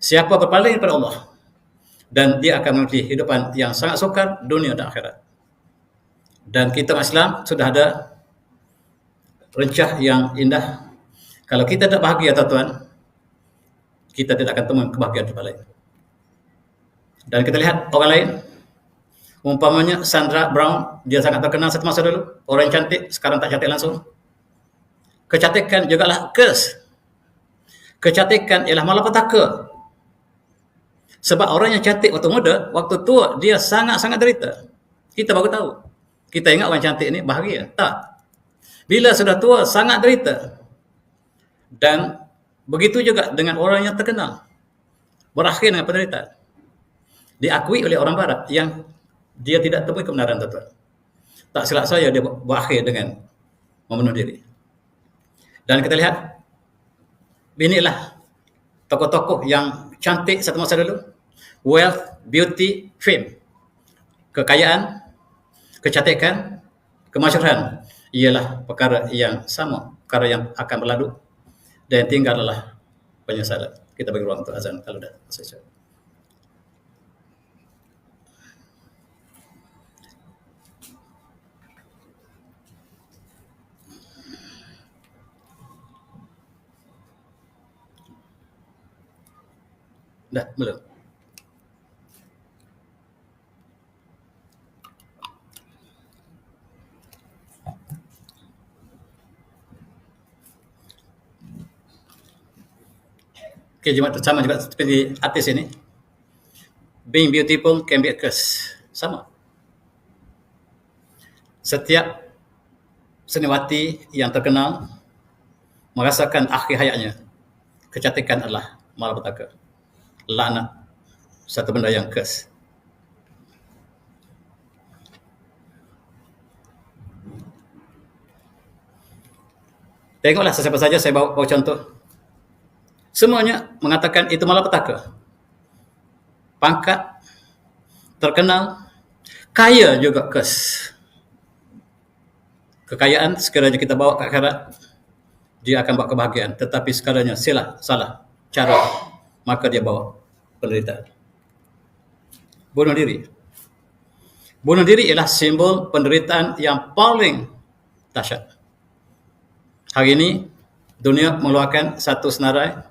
Siapa berpaling daripada Allah, dan dia akan memiliki kehidupan yang sangat sukar dunia dan akhirat. Dan kita Islam sudah ada rencah yang indah. Kalau kita tidak bahagia, tuan-tuan, kita tidak akan temukan kebahagiaan tempat lain. Dan kita lihat orang lain, umpamanya Sandra Brown, dia sangat terkenal satu masa dulu, orang yang cantik, sekarang tak cantik langsung. Kecantikan jugalah curse. Kecantikan ialah malapetaka. Sebab orang yang cantik waktu muda, waktu tua dia sangat-sangat derita. Kita baru tahu. Kita ingat orang cantik ni bahagia. Tak. Bila sudah tua, sangat derita. Dan begitu juga dengan orang yang terkenal, berakhir dengan penderitaan. Diakui oleh orang Barat yang dia tidak temui kebenaran, tuan-tuan. Tak silap saya, dia berakhir dengan membunuh diri. Dan kita lihat, inilah tokoh-tokoh yang cantik satu masa dulu. Wealth, beauty, fame. Kekayaan, kecantikan, kemasyhuran ialah perkara yang sama, perkara yang akan berlalu. Dan yang tinggal adalah penyesalan. Kita bagi ruang untuk azan kalau dah selesai. Dah, belum? Okay, cuma sama juga seperti artis ini. Being beautiful can be a curse. Sama. Setiap seniwati yang terkenal merasakan akhir hayatnya, kecantikan adalah malapetaka, laknat, satu benda yang curse. Tengoklah sesiapa saja, saya bawa contoh. Semuanya mengatakan itu malapetaka. Pangkat, terkenal, kaya juga curse. Kekayaan sekiranya kita bawa ke akhirat, dia akan bawa kebahagiaan. Tetapi sekiranya salah cara, maka dia bawa penderitaan. Bunuh diri. Bunuh diri ialah simbol penderitaan yang paling dahsyat. Hari ini, dunia mengeluarkan satu senarai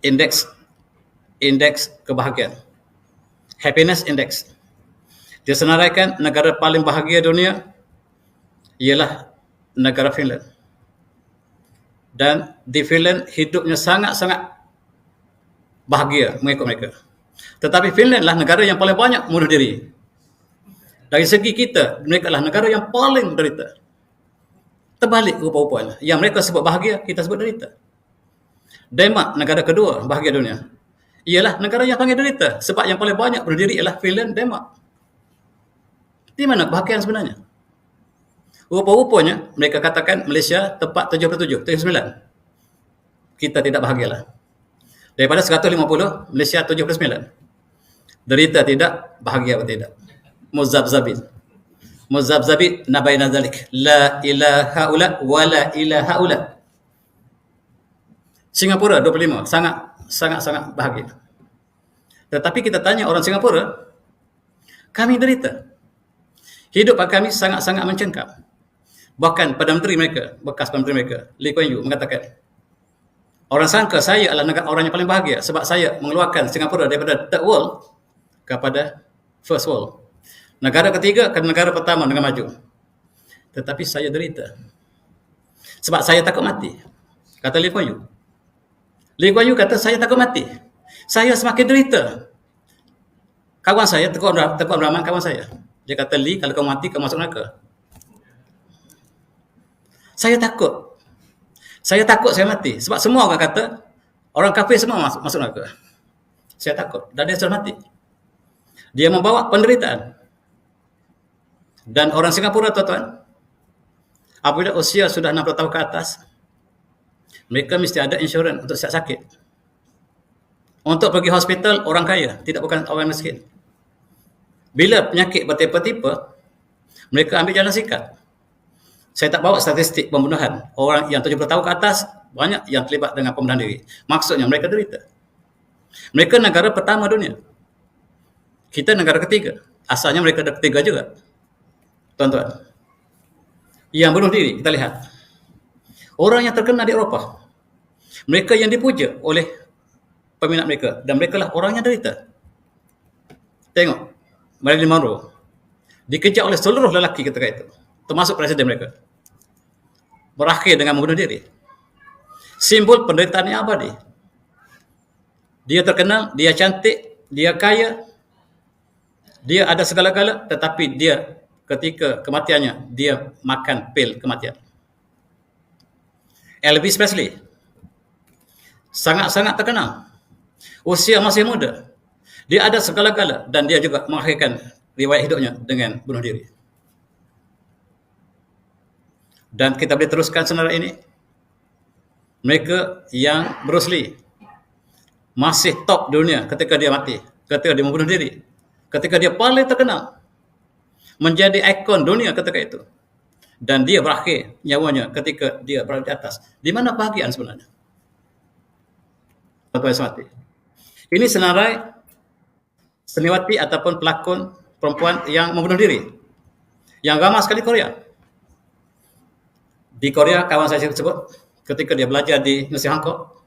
indeks kebahagiaan. Happiness Index. Dia senaraikan negara paling bahagia dunia ialah negara Finland. Dan di Finland hidupnya sangat-sangat bahagia mengikut mereka. Tetapi Finland lah negara yang paling banyak bunuh diri. Dari segi kita, mereka adalah negara yang paling derita. Terbalik rupa-rupanya. Yang mereka sebut bahagia, kita sebut derita. Denmark, negara kedua bahagia dunia, ialah negara yang paling derita. Sebab yang paling banyak bunuh diri ialah Finland, Denmark. Di mana kebahagiaan sebenarnya? Rupa-rupanya mereka katakan Malaysia tempat 77, 79. Kita tidak bahagialah. Daripada 150, Malaysia 79. Derita tidak, bahagia atau tidak. Muzabzabin. Muzabzabin nabaina zalik. La ilaha ula wa la ilaha ula. Singapura 25, sangat bahagia. Tetapi kita tanya orang Singapura, kami derita. Hidup kami sangat-sangat mencengkam. Bahkan Perdana Menteri mereka, bekas Perdana Menteri mereka, Lee Kuan Yew mengatakan, orang sangka saya adalah orang yang paling bahagia sebab saya mengeluarkan Singapura daripada third world kepada first world. Negara ketiga ke negara pertama dengan maju. Tetapi saya derita. Sebab saya takut mati. Kata Lee Kuan Yew. Lee Kuan Yew kata saya takut mati. Saya semakin derita. Kawan saya, Tengku Abdul Rahman kawan saya. Dia kata, Lee, kalau kau mati, kau masuk neraka. Saya takut. Saya takut saya mati. Sebab semua orang kata, orang kafir semua masuk neraka. Saya takut. Dan dia sudah mati. Dia membawa penderitaan. Dan orang Singapura, tuan-tuan, apabila usia sudah 60 tahun ke atas, mereka mesti ada insurans untuk siap sakit. Untuk pergi hospital, orang kaya, bukan orang miskin. Bila penyakit bertipa-tipa, mereka ambil jalan sikat. Saya tak bawa statistik pembunuhan. Orang yang 70 tahun ke atas, banyak yang terlibat dengan pembunuhan diri. Maksudnya mereka derita. Mereka negara pertama dunia. Kita negara ketiga. Asalnya mereka ada ketiga juga. Tuan-tuan. Yang bunuh diri, kita lihat. Orang yang terkenal di Eropah. Mereka yang dipuja oleh peminat mereka. Dan mereka lah orang yang derita. Tengok. Marilyn Monroe. Dikejar oleh seluruh lelaki ketika itu. Termasuk presiden mereka. Berakhir dengan membunuh diri. Simbol penderitaan yang abadi. Dia terkenal, dia cantik, dia kaya, dia ada segala-gala, tetapi dia ketika kematiannya, dia makan pil kematian. Elvis Presley. Sangat-sangat terkenal. Usia masih muda. Dia ada segala-gala dan dia juga mengakhirkan riwayat hidupnya dengan bunuh diri. Dan kita boleh teruskan senarai ini. Mereka yang Bruce Lee masih top dunia ketika dia mati, ketika dia membunuh diri, ketika dia paling terkenal, menjadi ikon dunia ketika itu. Dan dia berakhir nyawanya ketika dia berada di atas. Di mana kebahagiaan sebenarnya? Ini senarai seniwati ataupun pelakon perempuan yang membunuh diri. Yang ramai sekali Korea. Di Korea, kawan saya tersebut, ketika dia belajar di Universiti Hancock,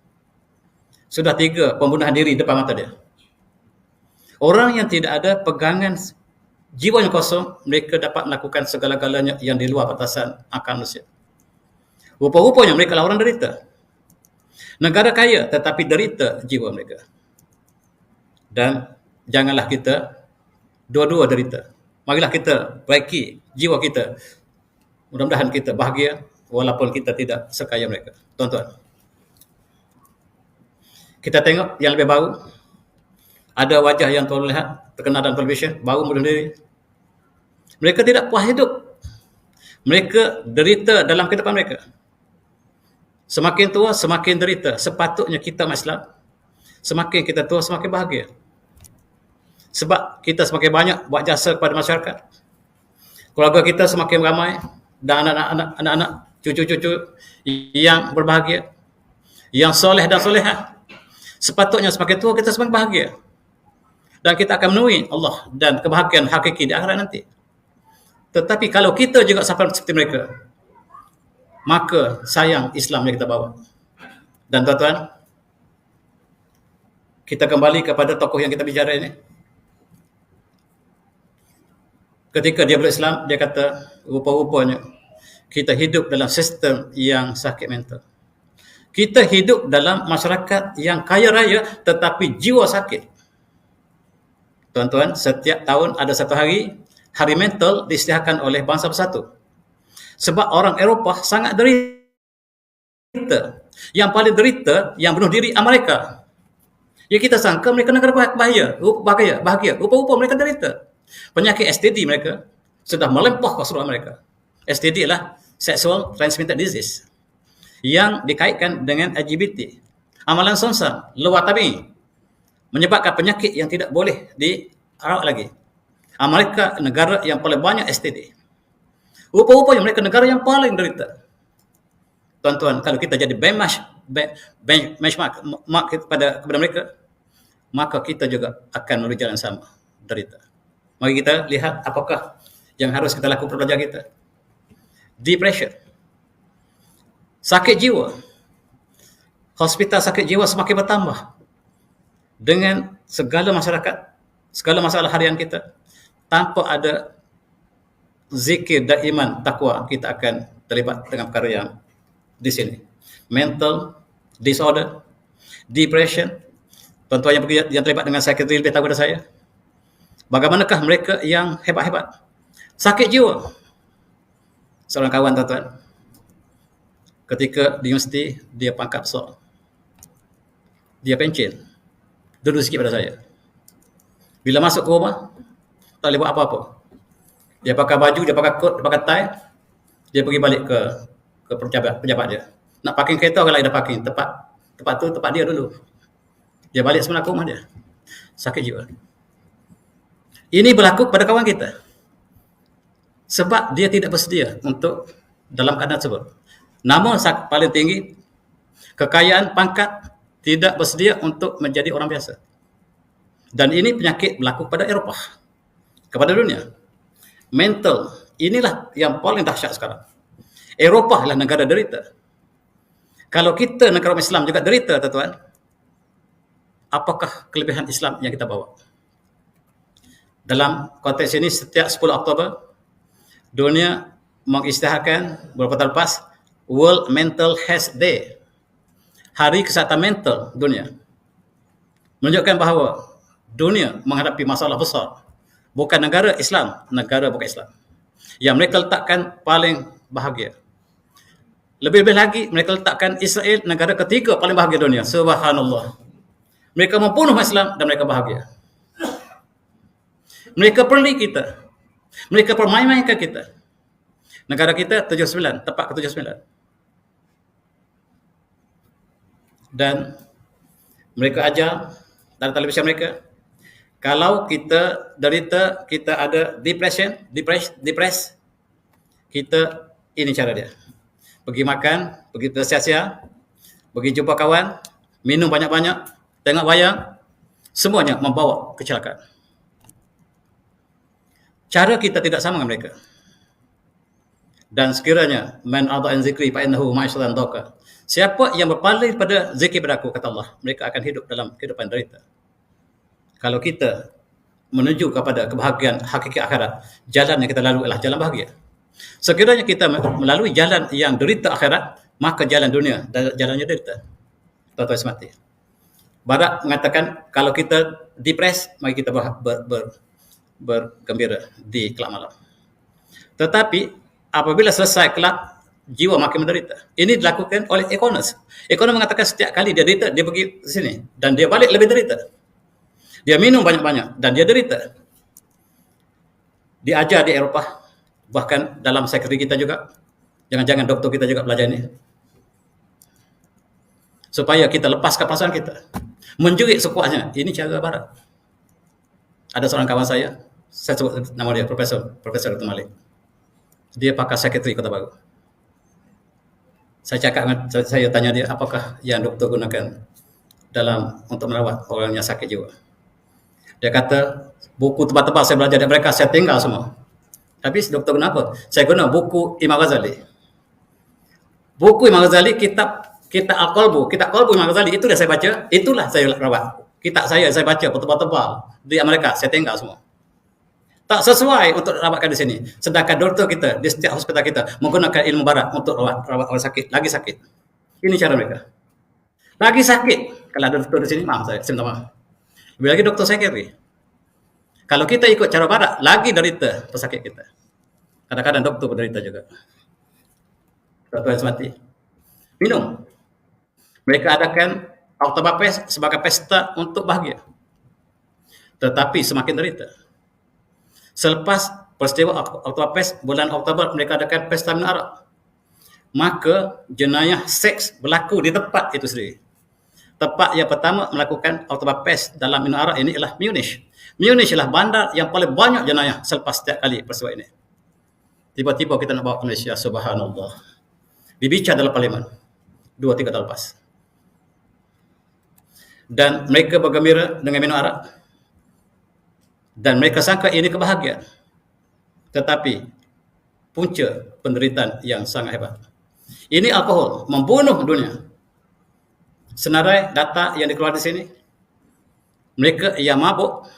sudah 3 pembunuhan diri depan mata dia. Orang yang tidak ada pegangan jiwa yang kosong, mereka dapat melakukan segala-galanya yang di luar batasan akal manusia. Rupa-rupanya mereka lah orang derita. Negara kaya tetapi derita jiwa mereka. Dan janganlah kita dua-dua derita. Marilah kita perbaiki jiwa kita. Mudah-mudahan kita bahagia walaupun kita tidak sekaya mereka. Tuan-tuan, kita tengok yang lebih baru. Ada wajah yang tuan lihat terkenal dalam televisyen, baru bunuh diri. Mereka tidak puas hidup. Mereka derita dalam kehidupan mereka. Semakin tua, semakin derita. Sepatutnya kita Islam, semakin kita tua, semakin bahagia. Sebab kita semakin banyak buat jasa kepada masyarakat. Keluarga kita semakin ramai. Dan anak-anak, cucu-cucu yang berbahagia, yang soleh dan solehah. Sepatutnya semakin tua kita semakin bahagia. Dan kita akan menemui Allah dan kebahagiaan hakiki di akhirat nanti. Tetapi kalau kita juga sampai seperti mereka, maka sayang Islam yang kita bawa. Dan tuan-tuan, kita kembali kepada tokoh yang kita bicara ini. Ketika dia berislam, dia kata, rupa-rupanya kita hidup dalam sistem yang sakit mental. Kita hidup dalam masyarakat yang kaya raya tetapi jiwa sakit. Tuan-tuan, setiap tahun ada satu hari mental diisytiharkan oleh bangsa bersatu. Sebab orang Eropah sangat derita. Yang paling derita, yang bunuh diri Amerika. Ya kita sangka mereka negara bahagia. Rupa-rupa mereka derita. Penyakit STD mereka sudah melempah ke seluruh Amerika. STD adalah Sexual Transmitted Disease yang dikaitkan dengan LGBT. Amalan somsam, luar tabi, menyebabkan penyakit yang tidak boleh dirawat lagi. Amerika negara yang paling banyak STD. Rupa-rupanya mereka negara yang paling derita. Tuan-tuan, kalau kita jadi benchmark kepada mereka, maka kita juga akan melalui jalan sama, derita. Mari kita lihat apakah yang harus kita lakukan pada pelajar kita. Depression, sakit jiwa, hospital sakit jiwa semakin bertambah dengan segala masyarakat, segala masalah harian kita. Tanpa ada zikir dan iman takwa, kita akan terlibat dengan perkara yang di sini. Mental disorder, depression. Tuan-tuan yang terlibat dengan psikiatri lebih tahu daripada saya. Bagaimanakah mereka yang hebat-hebat? Sakit jiwa. Seorang kawan, tuan-tuan, ketika di universiti, dia pangkat besar. Dia pencen. Duduk sikit pada saya. Bila masuk ke rumah, tak boleh buat apa-apa. Dia pakai baju, dia pakai kot, dia pakai tie. Dia pergi balik ke pejabat dia. Nak parking kereta, orang lain dah parking. Tempat tu tempat dia dulu. Dia balik semula ke rumah dia. Sakit jiwa. Ini berlaku pada kawan kita. Sebab dia tidak bersedia untuk dalam keadaan tersebut. Namun paling tinggi, kekayaan, pangkat, tidak bersedia untuk menjadi orang biasa. Dan ini penyakit berlaku pada Eropah, kepada dunia. Mental, inilah yang paling dahsyat sekarang. Eropah adalah negara derita. Kalau kita negara Islam juga derita, tuan-tuan, apakah kelebihan Islam yang kita bawa? Dalam konteks ini, setiap 10 Oktober, dunia mengisytiharkan beberapa tahun lepas World Mental Health Day, Hari Kesihatan Mental Dunia, menunjukkan bahawa dunia menghadapi masalah besar. Bukan negara Islam, negara bukan Islam, yang mereka letakkan paling bahagia. Lebih-lebih lagi, mereka letakkan Israel negara ketiga paling bahagia dunia. Subhanallah. Mereka membunuh Islam dan mereka bahagia. Mereka perli kita. Mereka permain-mainkan kita. Negara kita 79, tepat ke 79. Dan mereka ajar dalam televisi mereka, kalau kita derita, kita ada depression, depres, kita, ini cara dia. Pergi makan, pergi bersia-sia, pergi jumpa kawan, minum banyak-banyak, tengok wayang, semuanya membawa kecelakaan. Cara kita tidak sama dengan mereka. Dan sekiranya man a'dha an zikri fa innahu ma'isyatan dhanka. Siapa yang berpaling pada zikir padaku, kata Allah, mereka akan hidup dalam kehidupan derita. Kalau kita menuju kepada kebahagiaan hakiki akhirat, jalan yang kita lalui adalah jalan bahagia. Sekiranya kita melalui jalan yang derita akhirat, maka jalan dunia jalannya derita. Tuan-tuan semati. Barat mengatakan kalau kita depres, mari kita bergembira di kelab malam. Tetapi apabila selesai kelab, jiwa makin menderita. Ini dilakukan oleh ekonomis. Ekonomis mengatakan setiap kali dia derita, dia pergi ke sini dan dia balik lebih derita. Dia minum banyak-banyak dan dia derita. Diajar di Eropah, bahkan dalam psikiatri kita juga. Jangan-jangan doktor kita juga belajar ini. Supaya kita lepaskan perasaan kita. Menjerit sekuatnya. Ini cara barat. Ada seorang kawan saya sebut nama dia, Profesor Dr. Malik. Dia pakar psikiatri Kota Baru. Saya tanya dia, apakah yang doktor gunakan dalam untuk merawat orang yang sakit jiwa? Dia kata, buku tebal-tebal saya belajar dari mereka, saya tinggal semua. Habis doktor guna apa? Saya guna buku Imam Ghazali. Buku Imam Ghazali, kitab Al-Qalbu, kitab Qalbu Imam Ghazali, itu dah saya baca, itulah saya rawat. Kitab saya baca tebal-tebal di Amerika, saya tinggal semua. Tak sesuai untuk rawatkan di sini. Sedangkan doktor kita di setiap hospital kita menggunakan ilmu barat untuk rawat orang sakit, lagi sakit. Ini cara mereka. Lagi sakit. Kalau ada doktor di sini, maaf saya minta maaf. Lebih lagi doktor psikiatri. Kalau kita ikut cara barat, lagi derita pesakit kita. Kadang-kadang doktor berderita juga. Doktor yang semati. Minum. Mereka adakan Oktoberfest sebagai pesta untuk bahagia. Tetapi semakin derita. Selepas peristiwa Oktoberfest, bulan Oktober mereka adakan pesta minum arak. Maka jenayah seks berlaku di tempat itu sendiri. Tempat yang pertama melakukan Oktoberfest dalam minum arak ini ialah Munich. Munich ialah bandar yang paling banyak jenayah selepas setiap kali peristiwa ini. Tiba-tiba kita nak bawa ke Malaysia, subhanallah. Dibincang dalam parlimen 2-3 tahun lepas. Dan mereka bergembira dengan minum arak. Dan mereka sangka ini kebahagiaan. Tetapi punca penderitaan yang sangat hebat. Ini alkohol membunuh dunia. Senarai data yang dikeluarkan di sini, mereka yang mabuk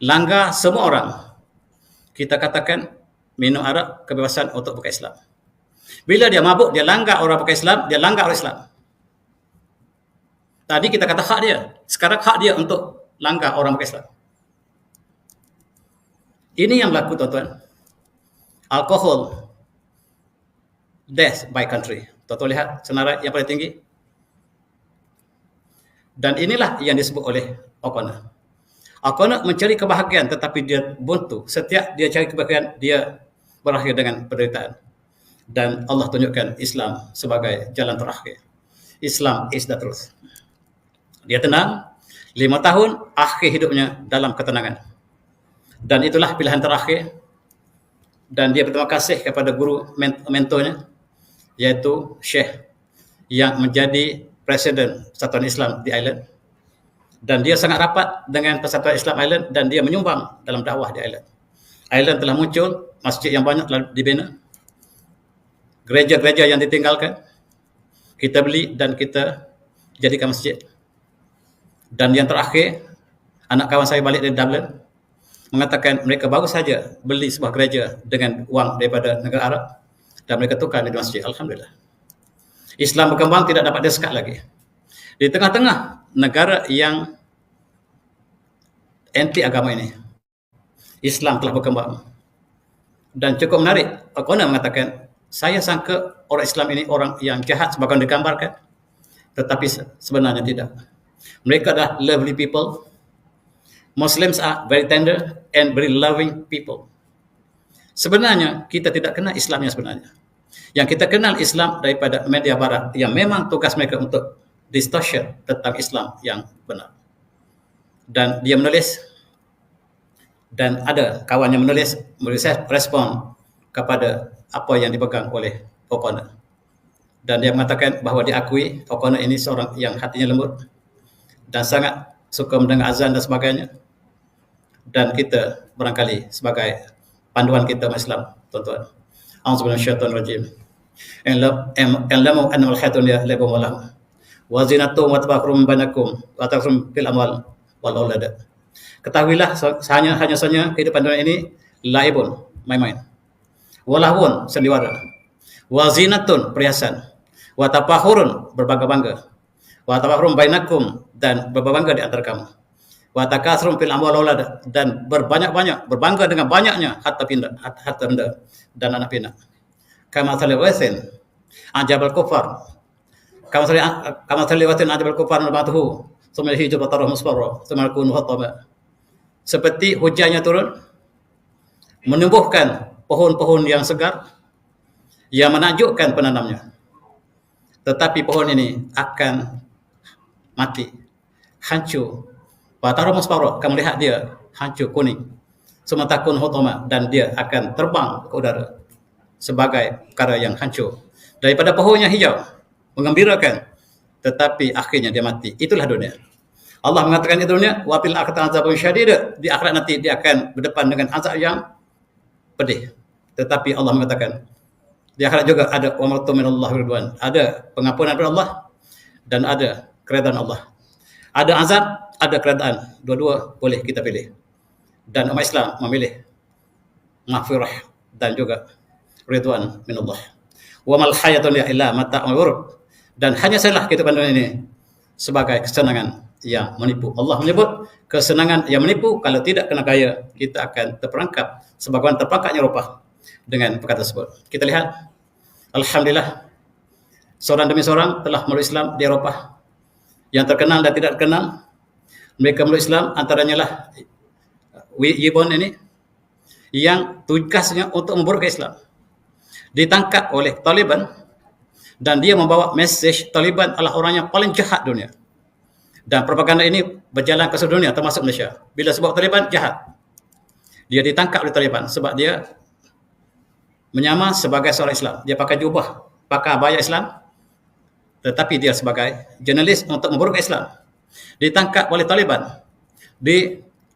langgar semua orang. Kita katakan minum arak kebebasan untuk bukan Islam. Bila dia mabuk, dia langgar orang bukan Islam, dia langgar orang Islam. Tadi kita kata hak dia, sekarang hak dia untuk langgar orang bukan Islam. Ini yang berlaku, tuan-tuan. Alkohol, death by country. Tuan-tuan lihat senarai yang paling tinggi. Dan inilah yang disebut oleh O'Connor. O'Connor mencari kebahagiaan tetapi dia buntu. Setiap dia cari kebahagiaan, dia berakhir dengan penderitaan. Dan Allah tunjukkan Islam sebagai jalan terakhir. Islam is the truth. Dia tenang, 5 tahun akhir hidupnya dalam ketenangan. Dan itulah pilihan terakhir. Dan dia berterima kasih kepada guru mentornya, yaitu Syekh yang menjadi Presiden Persatuan Islam di Ireland. Dan dia sangat rapat dengan Persatuan Islam Ireland dan dia menyumbang dalam dakwah di Ireland. Ireland telah muncul, masjid yang banyak telah dibina, gereja-gereja yang ditinggalkan, kita beli dan kita jadikan masjid. Dan yang terakhir, anak kawan saya balik dari Dublin, mengatakan mereka baru saja beli sebuah gereja dengan wang daripada negara Arab dan mereka tukar menjadi masjid. Alhamdulillah. Islam berkembang tidak dapat disekat lagi. Di tengah-tengah negara yang anti agama ini, Islam telah berkembang. Dan cukup menarik, O'Connor mengatakan, saya sangka orang Islam ini orang yang jahat sebagaimana digambarkan, tetapi sebenarnya tidak. Mereka adalah lovely people. Muslims are very tender and very loving people. Sebenarnya kita tidak kenal Islamnya sebenarnya. Yang kita kenal Islam daripada media barat yang memang tugas mereka untuk distortion tentang Islam yang benar. Dan dia menulis, dan ada kawan yang menulis respon kepada apa yang dipegang oleh O'Connor. Dan dia mengatakan bahawa diakui O'Connor ini seorang yang hatinya lembut dan sangat suka mendengar azan dan sebagainya. Dan kita barangkali sebagai panduan kita umat Islam, tuan-tuan. A'udzubillahi minasyaitonir rajim. I'lamu annamal hayatu dunya la'ibun wa lahu wa zinatun wa tafakhurun bainakum wa takatsum fil amwal wal aulad. Ketahuilah hanya saja kehidupan dunia ini laibun, main-main. Wa lahun, sandiwara. Wa zinatun, perhiasan. Wa tafakhurun, berbangga-bangga. Wa tafakhurun bainakum, dan berbangga di antara kamu. Wa takatsum fil amwal wal aulad, dan berbanyak-banyak, berbangga dengan banyaknya harta benda dan anak pinak. Kama salawathin ajabal kufar, kama salawathin ajabal kufar nabatuhu thumma hijab tarah musfarra thumma yakunu hatama. Seperti hujannya turun menumbuhkan pohon-pohon yang segar yang menakjubkan penanamnya, tetapi pohon ini akan mati, hancur. Tarah musfarra, kamu lihat dia hancur kuning. Thumma takun hatama, dan dia akan terbang ke udara sebagai perkara yang hancur. Daripada pohon yang hijau, menggembirakan, tetapi akhirnya dia mati. Itulah dunia. Allah mengatakan di dunia, wa fil akhirati azabun syadid. Di akhirat nanti dia akan berdepan dengan azab yang pedih. Tetapi Allah mengatakan, di akhirat juga ada wa ma'tu minallahi ridwan. Ada pengampunan dari Allah dan ada keredaan Allah. Ada azab, ada keredaan. Dua-dua boleh kita pilih. Dan umat Islam memilih maghfirah dan juga ridwan minallah. Wa mal hayatun illa mata'ul ghurur. Dan hanya sajalah kehidupan dunia ini sebagai kesenangan yang menipu. Allah menyebut kesenangan yang menipu, kalau tidak kena gaya, kita akan terperangkap sebagaimana terperangkapnya Eropah dengan perkara tersebut. Kita lihat, alhamdulillah, seorang demi seorang telah meluk Islam di Eropah. Yang terkenal dan tidak terkenal, mereka meluk Islam, antaranya lah Yibon ini, yang tugasnya untuk memburukkan Islam. Ditangkap oleh Taliban dan dia membawa mesej Taliban adalah orang yang paling jahat dunia. Dan propaganda ini berjalan ke seluruh dunia termasuk Malaysia. Bila sebab Taliban jahat, dia ditangkap oleh Taliban sebab dia menyamar sebagai seorang Islam. Dia pakai jubah, pakai abaya Islam, tetapi dia sebagai jurnalis untuk memburukkan Islam. Ditangkap oleh Taliban,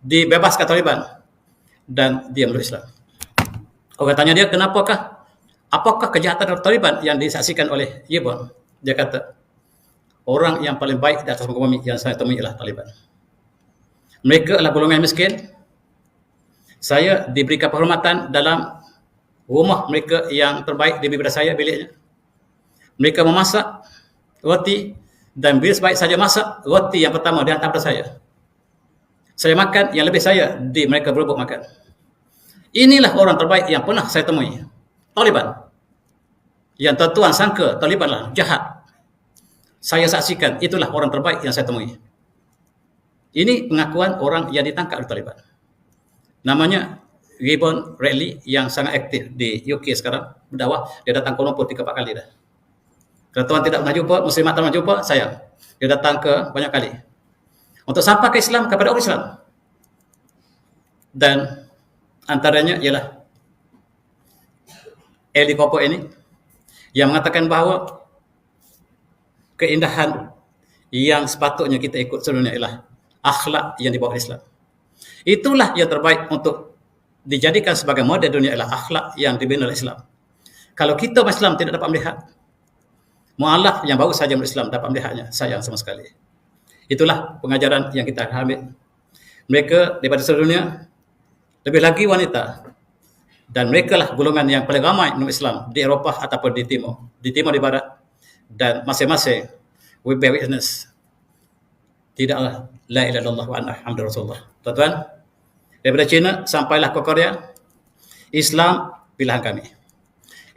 dibebaskan Taliban, dan dia meluk Islam. Orang tanya dia, apakah kejahatan Taliban yang disaksikan oleh Yibon? Dia kata, orang yang paling baik di atas muka bumi yang saya temui ialah Taliban. Mereka adalah golongan miskin. Saya diberikan penghormatan dalam rumah mereka yang terbaik daripada saya, biliknya. Mereka memasak roti, dan bila sebaik saja masak, roti yang pertama dihantar kepada saya. Saya makan, yang lebih saya, mereka berebut makan. Inilah orang terbaik yang pernah saya temui. Taliban. Yang tuan-tuan sangka Taliban lah jahat. Saya saksikan, itulah orang terbaik yang saya temui. Ini pengakuan orang yang ditangkap oleh Taliban. Namanya Gibbon Redley, yang sangat aktif di UK sekarang, berdakwah. Dia datang ke Kuala Lumpur 3-4 kali dah. Kalau tuan tidak pernah jumpa, muslimat tak pernah jumpa, sayang. Dia datang ke banyak kali untuk sampaikan Islam kepada orang Islam. Dan antaranya ialah Eli Cooper ini, yang mengatakan bahawa keindahan yang sepatutnya kita ikut seluruhnya ialah akhlak yang dibawa oleh Islam. Itulah yang terbaik untuk dijadikan sebagai model dunia, ialah akhlak yang dibina oleh Islam. Kalau kita Islam tidak dapat melihat, mu'alaf yang baru saja berislam dapat melihatnya, sayang sama sekali. Itulah pengajaran yang kita ambil. Mereka daripada seluruh dunia, lebih lagi wanita, dan mereka lah golongan yang paling ramai menurut Islam di Eropah ataupun di Timur di Barat, dan masing-masing we bear witness tidaklah la ilaha illallah wa anna muhammadar rasulullah. Tuan-tuan, daripada China sampailah ke Korea, Islam pilihan kami.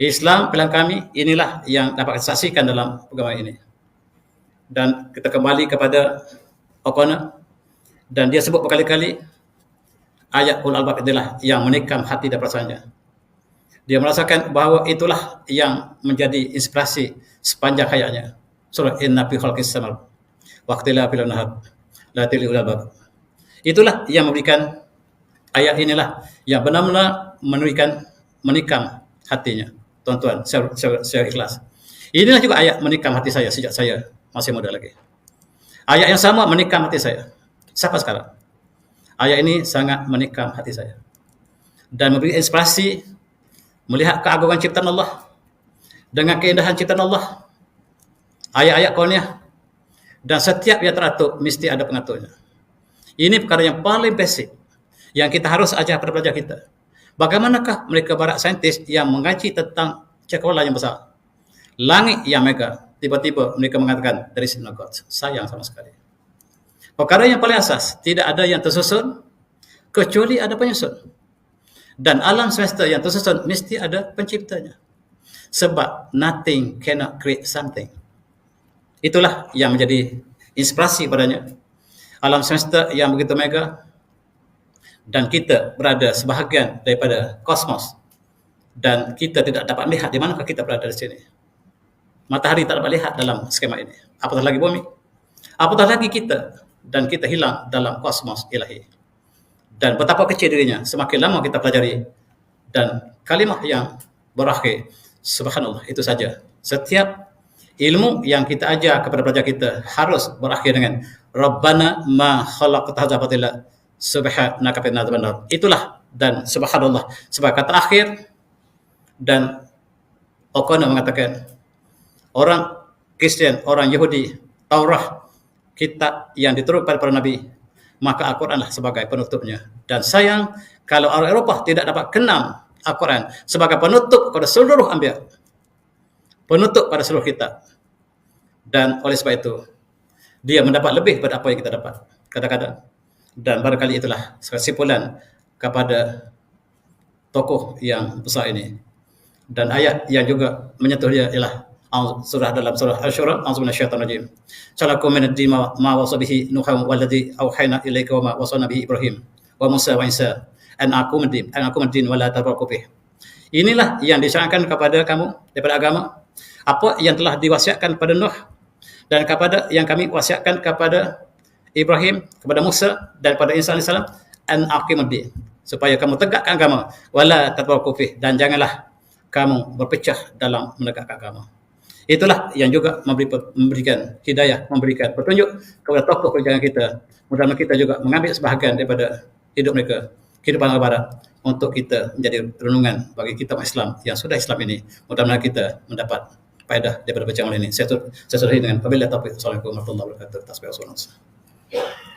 Islam pilihan kami, inilah yang dapat kita saksikan dalam program ini. Dan kita kembali kepada O'Connor, dan dia sebut berkali-kali ayat ulul albab itulah yang menikam hati dan perasaannya. Dia merasakan bahawa itulah yang menjadi inspirasi sepanjang hayatnya. Surah Inna fi khalqis samawati wa ikhtilafil nahar la ulul albab. Itulah yang memberikan ayat inilah yang benar-benar menikam hatinya. Tuan-tuan, saya ikhlas. Inilah juga ayat menikam hati saya sejak saya masih muda lagi. Ayat yang sama menikam hati saya sampai sekarang. Ayat ini sangat menikam hati saya dan memberi inspirasi melihat keagungan ciptaan Allah dengan keindahan ciptaan Allah. Ayat-ayat kauniyah, dan setiap yang teratur mesti ada pengaturnya. Ini perkara yang paling basic yang kita harus ajar kepada pelajar kita. Bagaimanakah mereka barat saintis yang mengaji tentang cakrawala yang besar, langit yang mega, tiba-tiba mereka mengatakan there is no God. Sayang sama sekali. Perkara yang paling asas, tidak ada yang tersusun kecuali ada penyusun. Dan alam semesta yang tersusun mesti ada penciptanya. Sebab nothing cannot create something. Itulah yang menjadi inspirasi padanya. Alam semesta yang begitu mega, dan kita berada sebahagian daripada kosmos, dan kita tidak dapat melihat di manakah kita berada di sini. Matahari tak dapat lihat dalam skema ini, apatah lagi bumi, apatah lagi kita, dan kita hilang dalam kosmos ilahi. Dan betapa kecil dirinya semakin lama kita pelajari. Dan kalimah yang berakhir, subhanallah, itu saja. Setiap ilmu yang kita ajar kepada pelajar kita harus berakhir dengan Rabbana ma khalaqta hadza batila subhanaka qina adzabannar. Itulah, dan subhanallah sebagai kata akhir. Dan O'Connor mengatakan, orang Kristian, orang Yahudi, Taurat, kitab yang diturunkan kepada para nabi, maka Al-Quranlah sebagai penutupnya. Dan sayang kalau orang Eropah tidak dapat kenal Al-Quran sebagai penutup pada seluruh anbiya, penutup pada seluruh kitab. Dan oleh sebab itu dia mendapat lebih daripada apa yang kita dapat kadang-kadang. Dan barangkali itulah kesimpulan kepada tokoh yang besar ini. Dan ayat yang juga menyentuh dia ialah surah dalam surah Asy-Syura, a'udzu minasyaitonir rajim. Salakum min ad-din ma wasa bihi Nuh walladzi auhayna ilaika wa ma wasana bihi Ibrahim wa Musa wa Isa an aqum ad-din wa la tafarraqu fihi. Inilah yang disyaratkan kepada kamu daripada agama, apa yang telah diwasiatkan kepada Nuh dan kepada yang kami wasiatkan kepada Ibrahim, kepada Musa dan kepada Isa AS, an aqimuddin, supaya kamu tegakkan agama, wala tafarraqu fihi, dan janganlah kamu berpecah dalam menegakkan agama. Itulah yang juga memberikan hidayah, memberikan petunjuk kepada tokoh perjalanan kita. Mudah-mudahan kita juga mengambil sebahagian daripada hidup mereka, kehidupan orang Barat, untuk kita menjadi renungan bagi kita umat Islam yang sudah Islam ini. Mudah-mudahan kita mendapat faedah daripada bacaan ini. Saya sudahi dengan wabillahi taufiq. Assalamualaikum warahmatullahi wabarakatuh. Tasbih.